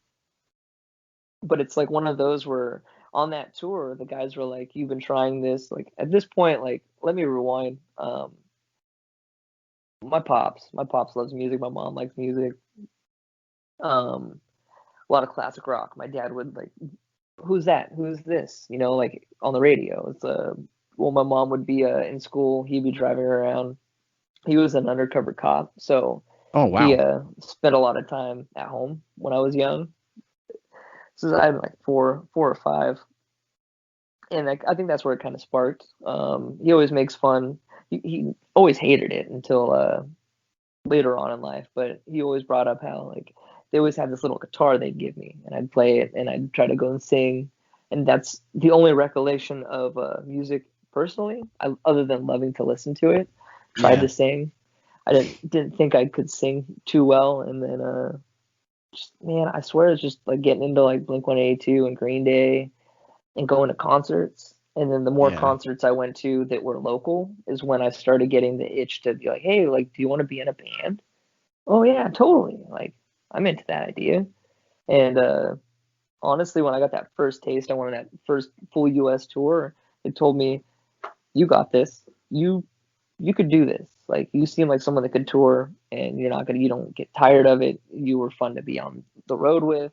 but it's like one of those where on that tour the guys were like, "You've been trying this." Like at this point, like let me rewind. My pops loves music. My mom likes music. A lot of classic rock. My dad would like, "Who's that? Who's this?" Like on the radio. Well, my mom would be in school. He'd be driving around. He was an undercover cop, so Oh he wow. spent a lot of time at home when I was young. So I had like four or five, and like, I think that's where it kind of sparked. He always makes fun. He always hated it until later on in life, but he always brought up how like they always had this little guitar they'd give me, and I'd play it, and I'd try to go and sing, and that's the only recollection of music personally, other than loving to listen to it. Tried Yeah. to sing. I didn't think I could sing too well, and then just man, I swear it's just like getting into like Blink-182 and Green Day and going to concerts. And then the more Yeah. concerts I went to that were local is when I started getting the itch to be like, hey, like, do you want to be in a band? Oh yeah, totally. Like, I'm into that idea. And honestly, when I got that first taste, I went on that first full US tour, it told me, you got this. You could do this. Like, you seem like someone that could tour, and you don't get tired of it. You were fun to be on the road with.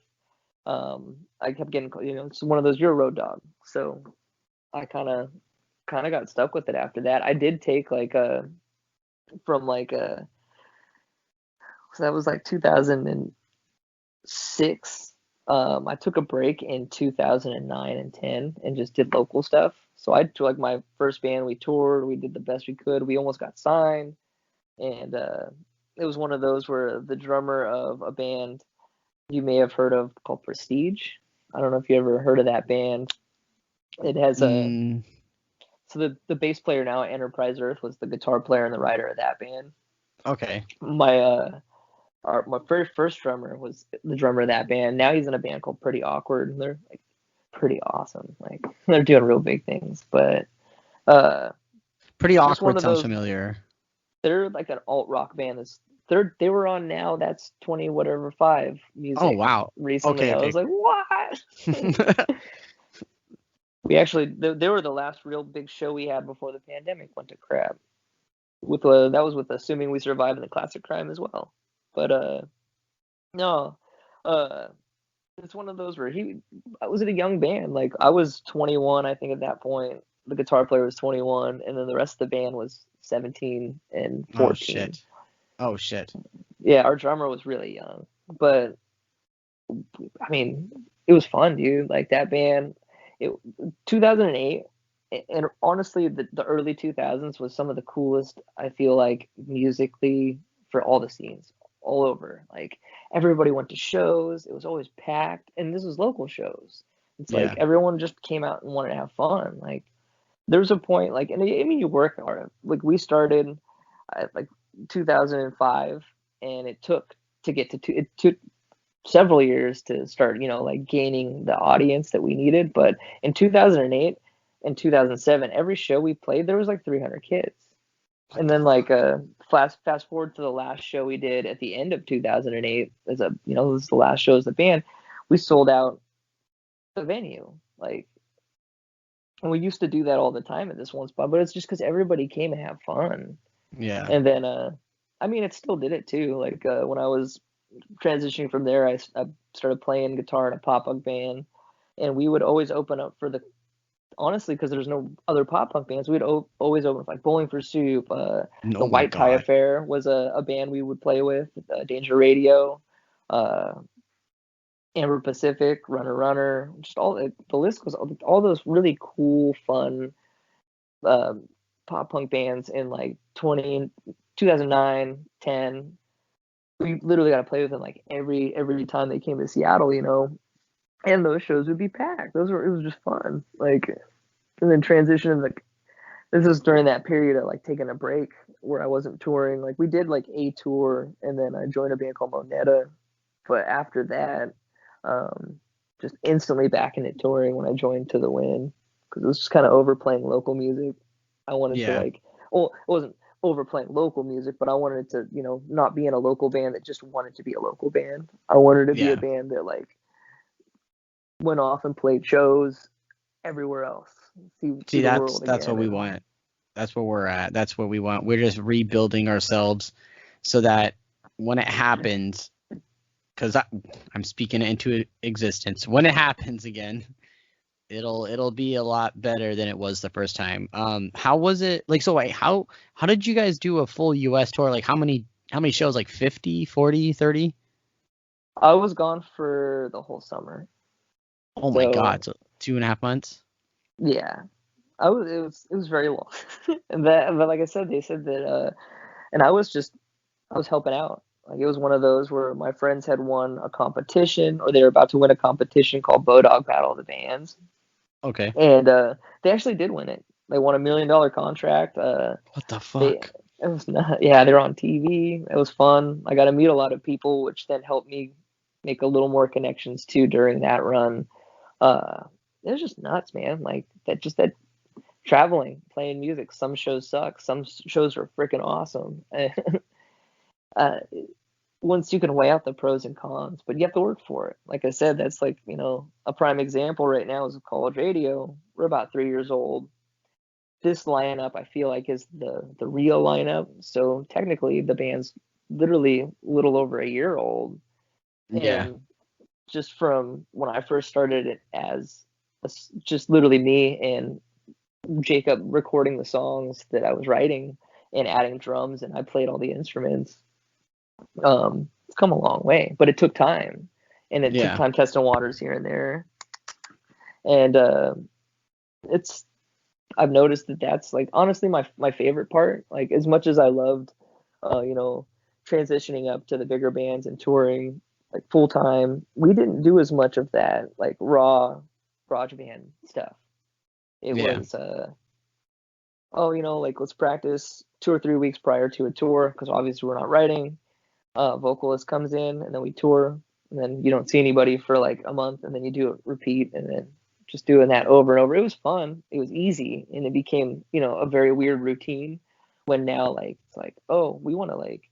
I kept getting, it's one of those, you're a road dog. So I kind of got stuck with it after that. I did take like from like so that was like 2006. I took a break in 2009 and 10 and just did local stuff. So I took like my first band, we toured, we did the best we could. We almost got signed, and it was one of those where the drummer of a band you may have heard of called Prestige. I don't know if you ever heard of that band. It has a Mm, So the bass player now at Enterprise Earth was the guitar player and the writer of that band. okay. My first drummer was the drummer of that band. Now he's in a band called Pretty Awkward, and they're like pretty awesome. Like they're doing real big things. But uh, Pretty just one awkward of sounds those. familiar. They're like an alt rock band. They were on Now That's 20 whatever 5 Oh music wow. recently. Okay, I okay. was like, what? We actually they were the last real big show we had before the pandemic went to crap. That was with Assuming We Survive in the Classic Crime as well. But no, uh, it's one of those where I was in a young band. Like I was 21, I think at that point. The guitar player was 21, and then the rest of the band was 17 and Oh 14. shit. Oh shit. Yeah, our drummer was really young, but I mean, it was fun, dude. Like that band, it 2008, and honestly, the early 2000s was some of the coolest. I feel like musically for all the scenes all over. Like everybody went to shows. It was always packed, and this was local shows. It's like Yeah. everyone just came out and wanted to have fun. Like there was a point, like, and I mean, you work hard. Like we started at like 2005, and it took to get to it took several years to start, like gaining the audience that we needed. But in 2008 and 2007, every show we played, there was like 300 kids. What And the then like fuck? fast forward to the last show we did at the end of 2008, as this was the last show as the band, we sold out the venue. Like And we used to do that all the time at this one spot, but it's just because everybody came to have fun. Yeah. And then, I mean, it still did it too. Like when I was transitioning from there, I started playing guitar in a pop punk band, and we would always open up for the honestly because there's no other pop punk bands. We'd always open for like Bowling for Soup. The Oh my White Tie God. Affair was a band we would play with. Danger Radio. Uh, Amber Pacific, Runner Runner, just all the list goes all those really cool, fun pop punk bands in like 2009, 10. We literally got to play with them like every time they came to Seattle, you know. And those shows would be packed. It was just fun. Like, and then transition like this is during that period of like taking a break where I wasn't touring. Like we did like a tour, and then I joined a band called Moneta. But after that, just instantly back into touring when I joined To The Wind, because it was just kind of overplaying local music. I wanted to Yeah. like, well, it wasn't overplaying local music, but I wanted to, you know, not be in a local band that just wanted to be a local band. I wanted to be a Yeah. band that like went off and played shows everywhere else, see See, the that's world that's what again. we And want. That's where we're at. That's what we want. We're just rebuilding ourselves so that when it happens, because I'm speaking it into existence. When it happens again, it'll be a lot better than it was the first time. How was it? Like, so wait, how did you guys do a full US tour? Like how many shows? Like 50, 40, 30? I was gone for the whole summer, Oh my so God. So 2.5 months? yeah, it was very long. And that, but like I said, they said that, and I was helping out. Like it was one of those where my friends had won a competition, or they were about to win a competition called Bodog Battle of the Bands, Okay. and they actually did win it. They won $1 million contract. What the They fuck? it was not, yeah, they were on TV. It was fun. I got to meet a lot of people, which then helped me make a little more connections too during that run. Uh, it was just nuts, man. Like that traveling, playing music. Some shows suck. Some shows are freaking awesome. uh, Once you can weigh out the pros and cons, but you have to work for it. Like I said, that's like, you know, a prime example right now is college radio. We're about 3 years old. This lineup, I feel like, is the real lineup. So technically, the band's literally a little over a year old, Yeah. and just from when I first started it as just literally me and Jacob recording the songs that I was writing and adding drums, and I played all the instruments. It's come a long way, but it took time, and it took Yeah. time testing waters here and there. And it's I've noticed that that's like honestly my favorite part. Like as much as I loved, you know, transitioning up to the bigger bands and touring like full time, we didn't do as much of that like raw garage band stuff. It Yeah. was oh, you know, like let's practice 2 or 3 weeks prior to a tour because obviously we're not writing. Vocalist comes in and then we tour, and then you don't see anybody for like a month, and then you do it repeat, and then just doing that over and over. It was fun. It was easy, and it became, you know, a very weird routine. When now like it's like, oh, we want to like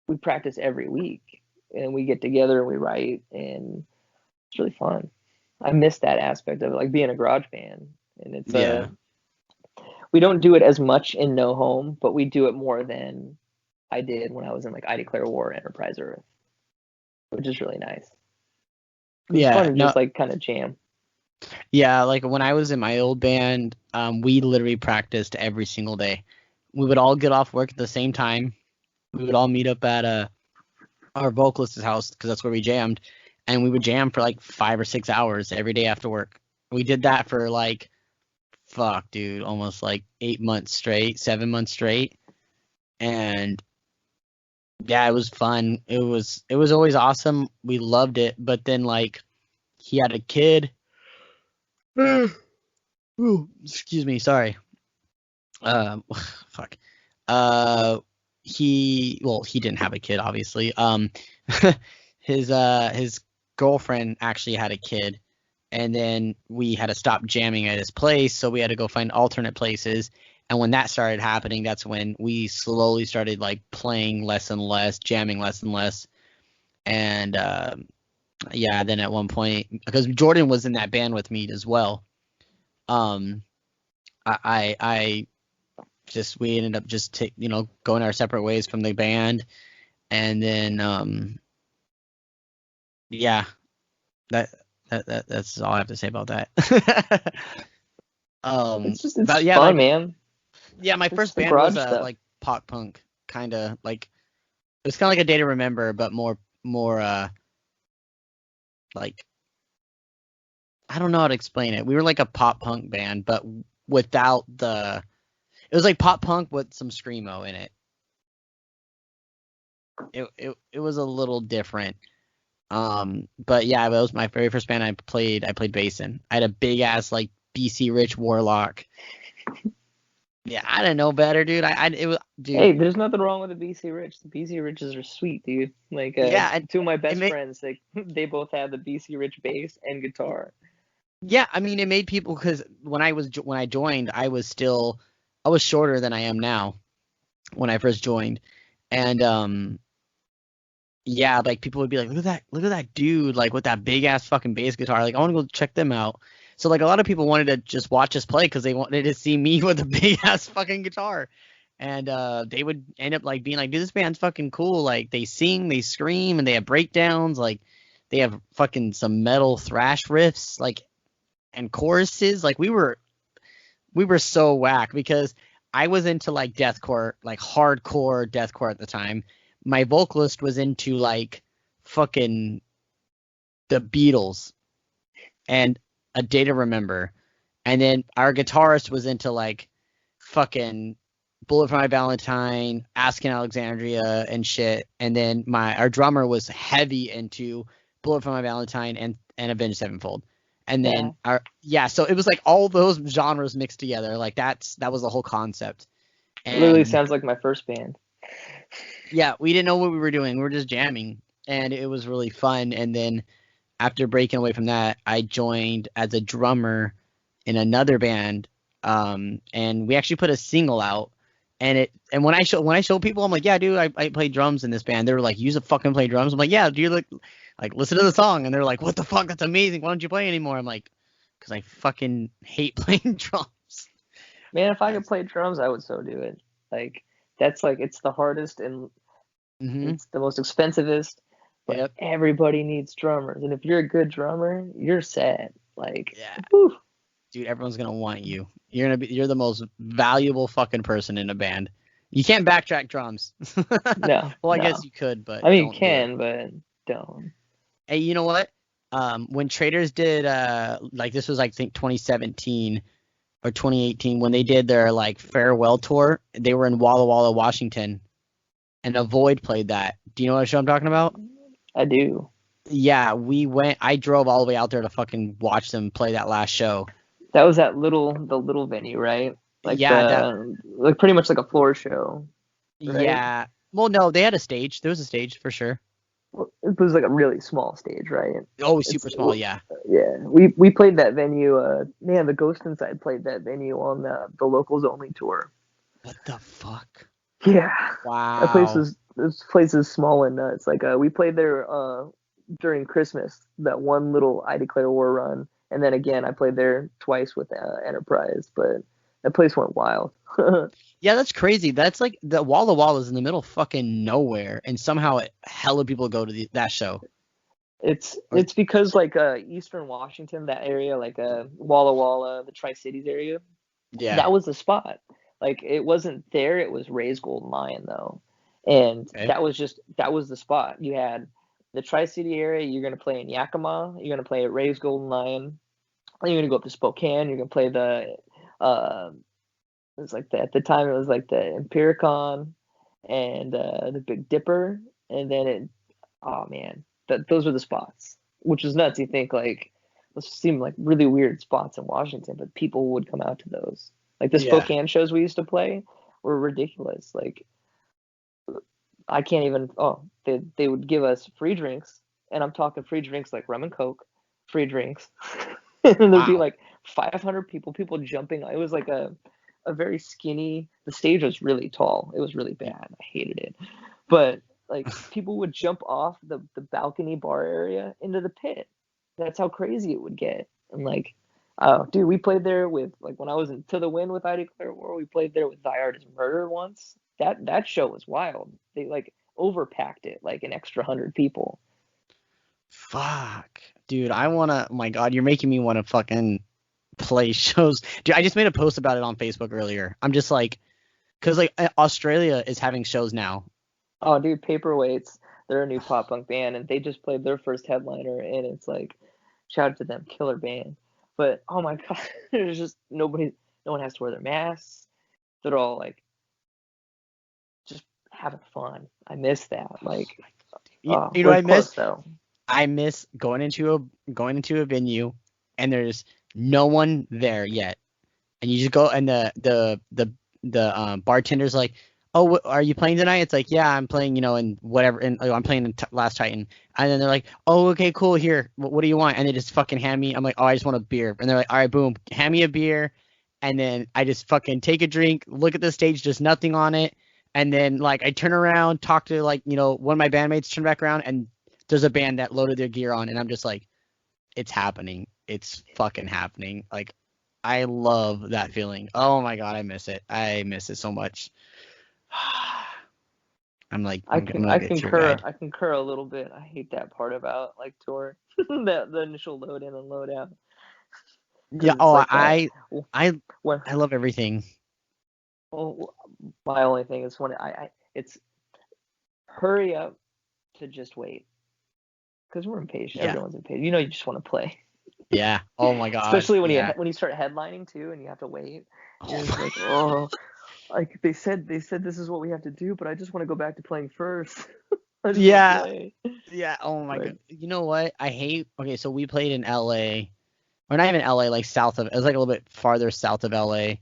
we practice every week and we get together and we write, and it's really fun. I miss that aspect of it, like being a garage band, and it's Yeah. we don't do it as much in No Home, but we do it more than I did when I was in like I Declare War, Enterprise Earth, which is really nice. It's fun Yeah. to No. just like kind of jam. Yeah, like when I was in my old band, we literally practiced every single day. We would all get off work at the same time. We would all meet up at our vocalist's house because that's where we jammed, and we would jam for like 5 or 6 hours every day after work. We did that for like, fuck, dude, almost like 8 months straight, 7 months straight, and yeah, it was fun. It was always awesome. We loved it, but then like he had a kid. Ooh, excuse me, sorry. Fuck. Uh, he didn't have a kid, obviously. His girlfriend actually had a kid, and then we had to stop jamming at his place, so we had to go find alternate places. And when that started happening, that's when we slowly started like playing less and less, jamming less and less. And yeah, then at one point, because Jordan was in that band with me as well, Um, I just we ended up just going our separate ways from the band, and then yeah, that's all I have to say about that. It's But yeah, fun, man. my It's first the band was garage stuff. like pop punk, kind of like it was kind of like a Day to Remember, but more like I don't know how to explain it. We were like a pop punk band, but without the. It was like pop punk with some screamo in it. It was a little different. But yeah, that was my very first band I played bass in. I had a big ass like BC Rich Warlock. Yeah, I didn't know better, dude. It was, dude. Hey, there's nothing wrong with the BC Rich. The BC Riches are sweet, dude. Like Yeah, two of my it best made, friends, like they both have the BC Rich bass and guitar. yeah. I mean, it made people because when I joined, I was shorter than I am now when I first joined, and yeah, like people would be like, look at that dude, like with that big ass fucking bass guitar. Like I want to go check them out. So like a lot of people wanted to just watch us play because they wanted to see me with a big ass fucking guitar. And they would end up like being like, dude, this band's fucking cool. Like they sing, they scream, and they have breakdowns. Like they have fucking some metal thrash riffs, like and choruses. Like we were so whack because I was into like deathcore, like hardcore deathcore at the time. My vocalist was into like fucking the Beatles and A Day to Remember. And then our guitarist was into like fucking Bullet for My Valentine, Asking Alexandria and shit. And then our drummer was heavy into Bullet for My Valentine and Avenged Sevenfold. And then so it was like all those genres mixed together. Like that was the whole concept. It literally And sounds like my first band. yeah, we didn't know what we were doing. We were just jamming, and it was really fun. And then after breaking away from that, I joined as a drummer in another band, and we actually put a single out. And when I show people, I'm like, yeah, dude, I play drums in this band. They were like, you just fucking play drums. I'm like, yeah, do you like listen to the song? And they're like, what the fuck? That's amazing. Why don't you play anymore? I'm like, because I fucking hate playing drums. Man, if I could play drums, I would so do it. Like that's like it's the hardest and it's the most expensivest, but Yep. everybody needs drummers. And if you're a good drummer, you're set. Like, Yeah. whew. Dude, everyone's gonna want you. You're the most valuable fucking person in a band. You can't backtrack drums. No, Well, I no. guess you could, but I mean, you don't do it. can, but don't. Hey, you know what? When Traders did like this was I think 2017 or 2018 when they did their like farewell tour, they were in Walla Walla, Washington, and Avoid played that. Do you know what show I'm talking about? I do. Yeah, I drove all the way out there to fucking watch them play that last show. That was the little venue, right? Like Yeah, that like pretty much like a floor show, right? yeah. Well, no, they had a stage. There was a stage for sure. It was like a really small stage, right? Oh, super small, yeah. Yeah, we played that venue. Man, the Ghost Inside played that venue on the Locals Only tour. What the fuck? Yeah, Wow. this place is small and nuts. Like we played there during Christmas, that one little I Declare War run, and then again I played there twice with Enterprise, but that place went wild. Yeah, that's crazy. That's like the Walla Walla is in the middle of fucking nowhere, and somehow hella people go to that show. It's because like Eastern Washington, that area, like Walla Walla, the Tri-Cities area, Yeah. that was the spot. Like it wasn't there, it was Ray's Golden Lion though. And Okay. that was the spot. You had the Tri-City area, you're gonna play in Yakima, you're gonna play at Ray's Golden Lion, and you're gonna go up to Spokane, you're gonna play the it was like at the time it was like the Empiricon and the Big Dipper, and then oh man, those were the spots, which is nuts. You think like those seem like really weird spots in Washington, but people would come out to those. Like the Yeah. Spokane shows we used to play were ridiculous. Like I can't even. Oh, they would give us free drinks, and I'm talking free drinks like rum and coke, free drinks, and there'd be Wow. like 500 people jumping. It was like a very skinny. The stage was really tall. It was really bad. I hated it, but like people would jump off the balcony bar area into the pit. That's how crazy it would get. And like Oh, dude, we played there with like when I was in To the Wind with ID Clear War. We played there with Thy Art Is Murder once. That show was wild. They like overpacked it like an extra 100 people. Fuck, dude, I wanna. Oh my God, you're making me want to fucking play shows, dude. I just made a post about it on Facebook earlier. I'm just like, cause like Australia is having shows now. Oh, dude, Paperweights, they're a new pop punk band, and they just played their first headliner, and it's like, shout out to them, killer band. But oh my God, there's just nobody, no one has to wear their masks. They're all like just having fun. I miss that. Like, oh, You know, we're close though. I miss going into a venue, and there's no one there yet, and you just go, and the bartender's like, oh, are you playing tonight? It's like, yeah, I'm playing, and whatever, and I'm playing in Last Titan. And then they're like, oh, okay, cool, here, what do you want? And they just fucking hand me, I'm like, oh, I just want a beer. And they're like, all right, boom, hand me a beer. And then I just fucking take a drink, look at the stage, just nothing on it. And then like I turn around, talk to like, one of my bandmates, turn back around, and there's a band that loaded their gear on, and I'm just like, it's happening. It's fucking happening. Like, I love that feeling. Oh my God, I miss it. I miss it so much. I'm like, I'm gonna get tear eyed. I concur a little bit. I hate that part about like tour, that the initial load in and load out. Yeah. It's Oh, like I love everything. Well, my only thing is when it's hurry up to just wait, because we're impatient. Yeah. Everyone's impatient. You just want to play. Yeah. Oh my God. Especially when yeah. you start headlining too, and you have to wait. Oh, It's like, oh, like they said this is what we have to do, but I just want to go back to playing first. I just yeah. want to play. Yeah. Oh my God. You know what? I hate. Okay, so we played in LA, or not even LA, like south of. It was like a little bit farther south of LA,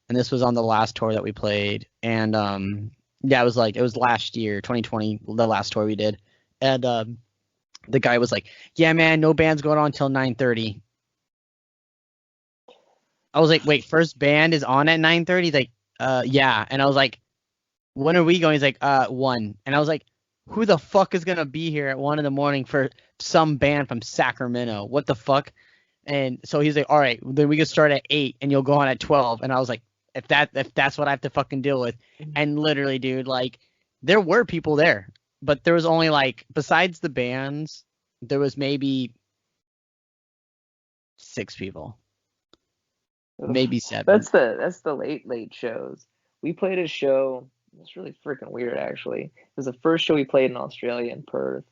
and this was on the last tour that we played. And yeah, it was last year, 2020, the last tour we did. And the guy was like, yeah, man, no band's going on until 9:30. I was like, wait, first band is on at 9:30? He's like, yeah. And I was like, when are we going? He's like, 1. And I was like, who the fuck is gonna be here at 1 in the morning for some band from Sacramento? What the fuck? And so he's like, all right, then we can start at 8 and you'll go on at 12. And I was like, if that's what I have to fucking deal with. And literally, dude, like, there were people there, but there was only like, besides the bands, there was maybe 6 people, maybe 7. That's the late shows. We played a show. It's really freaking weird, actually. It was the first show we played in Australia in Perth.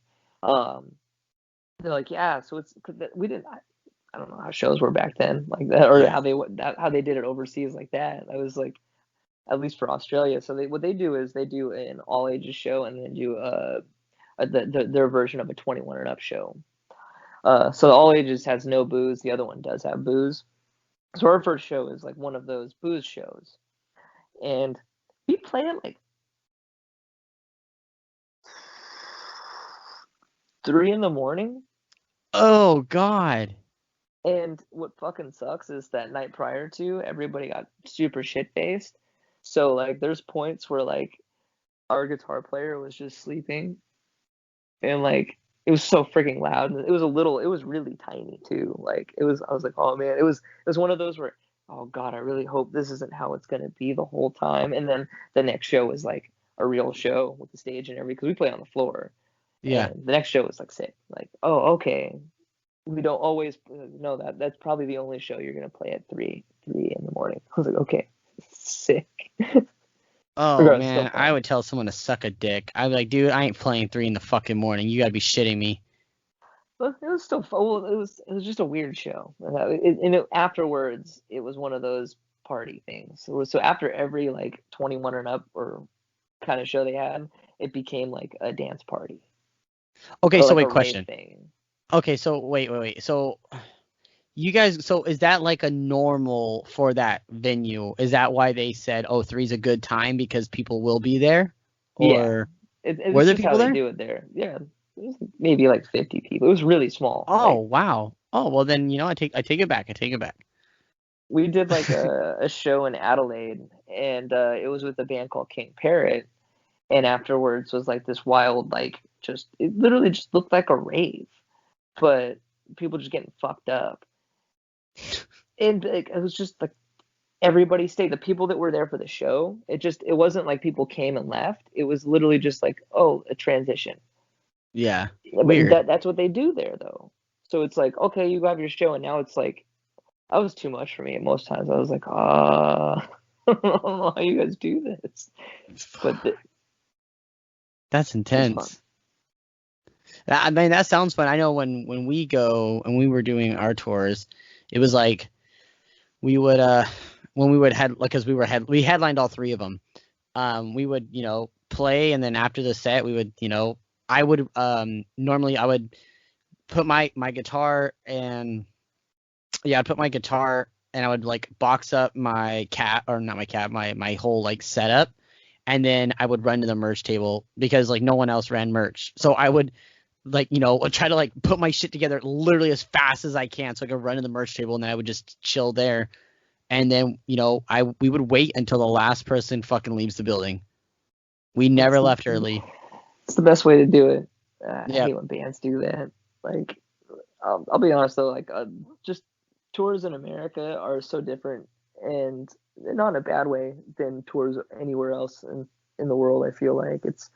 They're like, yeah, so we didn't. I don't know how shows were back then, like that, or how they did it overseas like that. I was like, at least for Australia. So what they do is they do an all ages show, and then do their version of a 21 and up show. So the all ages has no booze. The other one does have booze. So our first show is like one of those booze shows, and we play at like 3 in the morning. Oh God. And what fucking sucks is that night prior to, everybody got super shit faced. So like there's points where like our guitar player was just sleeping, and like it was so freaking loud, and it was really tiny too. Like I was like, oh man, it was one of those where, oh God, I really hope this isn't how it's gonna be the whole time. And then the next show was like a real show with the stage and everything, because we play on the floor. Yeah. And the next show was like sick. Like, oh, okay. We don't always know that. That's probably the only show you're gonna play at 3 in the morning. I was like, okay, sick. Oh man, I would tell someone to suck a dick. I'd be like, dude, I ain't playing 3 in the fucking morning. You gotta be shitting me. But it was still fun. Well, it was just a weird show. Afterwards, it was one of those party things. So after every like 21 and up or kind of show they had, it became like a dance party. Okay, so like wait, question. Okay, so wait. So you guys, so is that like a normal for that venue? Is that why they said, oh, 3's a good time because people will be there? Or yeah. Were there just people how there? they do it there. Yeah, it was maybe like 50 people. It was really small. Oh, wow. Oh, well then, I take it back. We did like a show in Adelaide, and it was with a band called King Parrot, and afterwards was like this wild, like, it literally just looked like a rave, but people just getting fucked up. and like, it was just like everybody stayed. The people that were there for the show, it wasn't like people came and left. It was literally just like, oh, a transition. Yeah. Yeah, but Weird. that's what they do there though. So it's like, okay, you have your show, and now it's like that was too much for me. Most times I was like, I don't know how you guys do this, but That's it's fun. intense. I mean, that sounds fun. I know when we go and we were doing our tours, it was like we would when we would head like because we headlined all three of them. We would play, and then after the set we would I would normally I would put my guitar and I'd put my guitar and I would like box up my cat or not my cat my whole like setup, and then I would run to the merch table because like no one else ran merch, so I would like try to like put my shit together literally as fast as I can so I could run to the merch table, and then I would just chill there, and then we would wait until the last person fucking leaves the building. We never left early. It's the best way to do it. I Yeah. hate when bands do that. Like, I'll be honest though, like just tours in America are so different, and not in a bad way, than tours anywhere else in the world. I feel like it's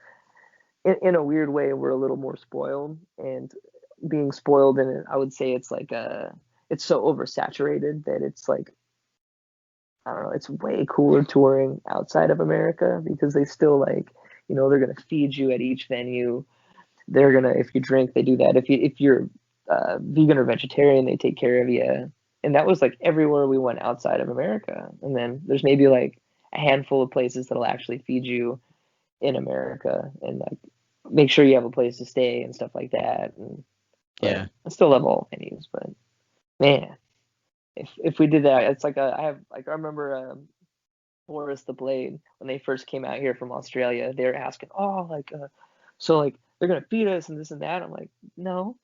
in a weird way we're a little more spoiled, and being spoiled in it, I would say it's like it's so oversaturated that it's like, I don't know, it's way cooler touring outside of America because they still like, they're gonna feed you at each venue. They're gonna, if you drink, they do that. If you're vegan or vegetarian, they take care of you. And that was like everywhere we went outside of America. And then there's maybe like a handful of places that'll actually feed you in America and like make sure you have a place to stay and stuff like that. And Yeah. I still love all venues, but man, if we did that, it's like I remember Boris the Blade, when they first came out here from Australia, they were asking, oh, like, so like they're gonna feed us and this and that. I'm like, no,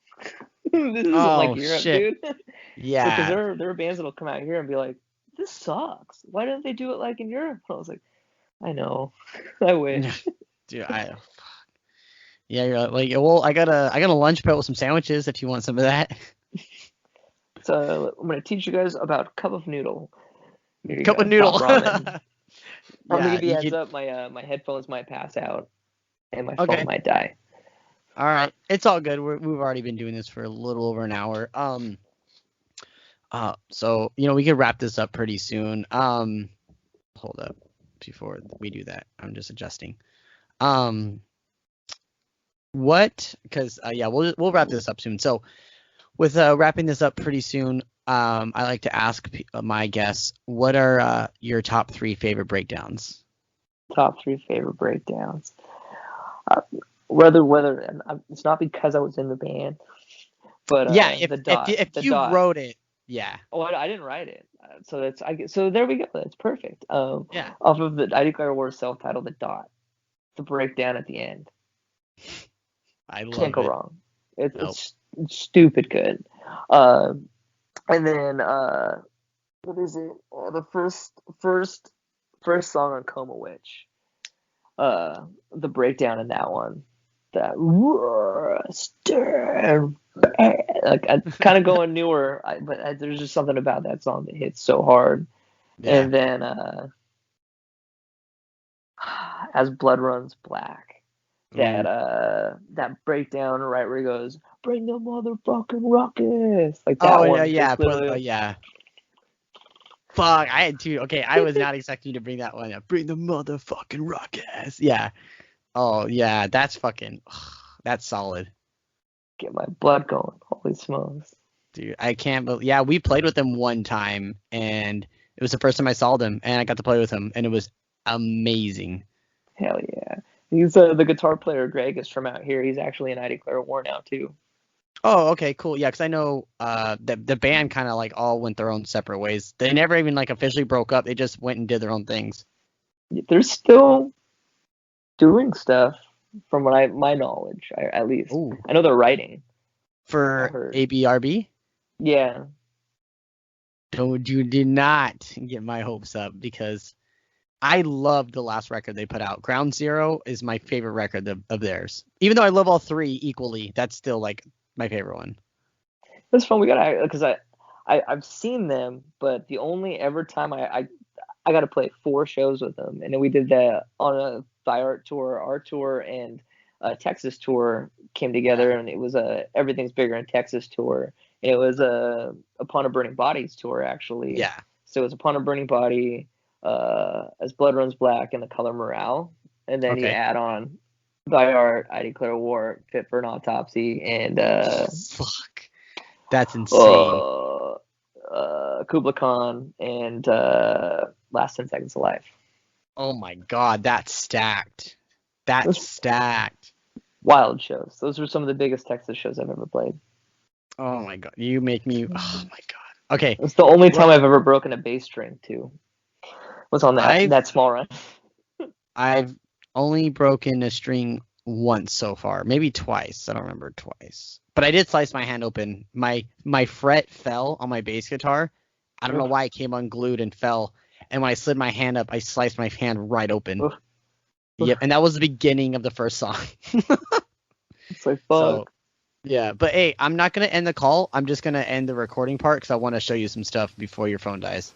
this isn't like Oh Europe, shit. dude. So because Yeah. there are bands that'll come out here and be like, this sucks. Why don't they do it like in Europe? I was like, I know, I wish. Dude, yeah, you're like, well, I got a lunch pail with some sandwiches if you want some of that. So I'm gonna teach you guys about cup of noodle. Here you Cup go, of noodle. top ramen. I'm gonna Yeah, give you a you heads could. up. My headphones might pass out and my phone Okay. might die. All right. It's all good. We've already been doing this for a little over an hour. So we could wrap this up pretty soon. Hold up before we do that. I'm just adjusting. Because yeah, we'll wrap this up soon. So with wrapping this up pretty soon, I like to ask my guests, what are your top 3 favorite breakdowns? Top 3 favorite breakdowns. Whether and it's not because I was in the band, but Yeah, if the you dot. wrote it, yeah. Oh, I didn't write it, so there we go. That's perfect. Yeah. Off of the I Declare War self-titled, the dot, the breakdown at the end. I Can't love go it. wrong. Nope. It's stupid good. And then what is it? The first song on Coma Witch. The breakdown in that one. That like I'm kind of going newer, but there's just something about that song that hits so hard. Yeah. And then As Blood Runs Black, that breakdown right where he goes, bring the motherfucking ruckus, like that Oh one. yeah, Just literally, yeah. Fuck, I had to. Okay, I was not expecting you to bring that one up. Bring the motherfucking ruckus. Yeah. Oh yeah, that's fucking. That's solid, get my blood going. Holy smokes. dude. I can't believe. Yeah, we played with them one time, and it was the first time I saw them, and I got to play with them, and it was amazing. Hell yeah. He's the guitar player. Greg is from out here. He's actually in I Declare War now too. Oh, okay, cool. Yeah, because I know the band kind of like all went their own separate ways. They never even like officially broke up. They just went and did their own things. They're still doing stuff from my knowledge, at least. Ooh. I know they're writing. For ABRB? Yeah. You did not get my hopes up because I love the last record they put out. Ground Zero is my favorite record of theirs. Even though I love all 3 equally, that's still like my favorite one. It's fun. We gotta, because I I've seen them, but the only ever time I got to play 4 shows with them, and then we did that on a Thy Art tour, our tour, and a Texas tour came together, and it was a Everything's Bigger in Texas tour. And it was a Upon a Burning Bodies tour, actually. Yeah. So it was Upon a Burning Body, As Blood Runs Black, and The Color Morale, and then you Okay. add on Thy Art, I Declare War, Fit for an Autopsy, and Fuck. That's insane. Kubla Khan, and Last 10 Seconds of Life. Oh my god, that's stacked. That's stacked. Wild shows. Those were some of the biggest Texas shows I've ever played. Oh my god, you make me. Oh my god. Okay. It's the only time I've ever broken a bass string too. Was on that small run. I've only broken a string once so far, maybe twice. I don't remember twice, but I did slice my hand open. My fret fell on my bass guitar. I don't know why it came unglued and fell. And when I slid my hand up, I sliced my hand right open. Oof. Yep, and that was the beginning of the first song. It's like, fuck. So, yeah, but hey, I'm not gonna end the call. I'm just gonna end the recording part because I want to show you some stuff before your phone dies.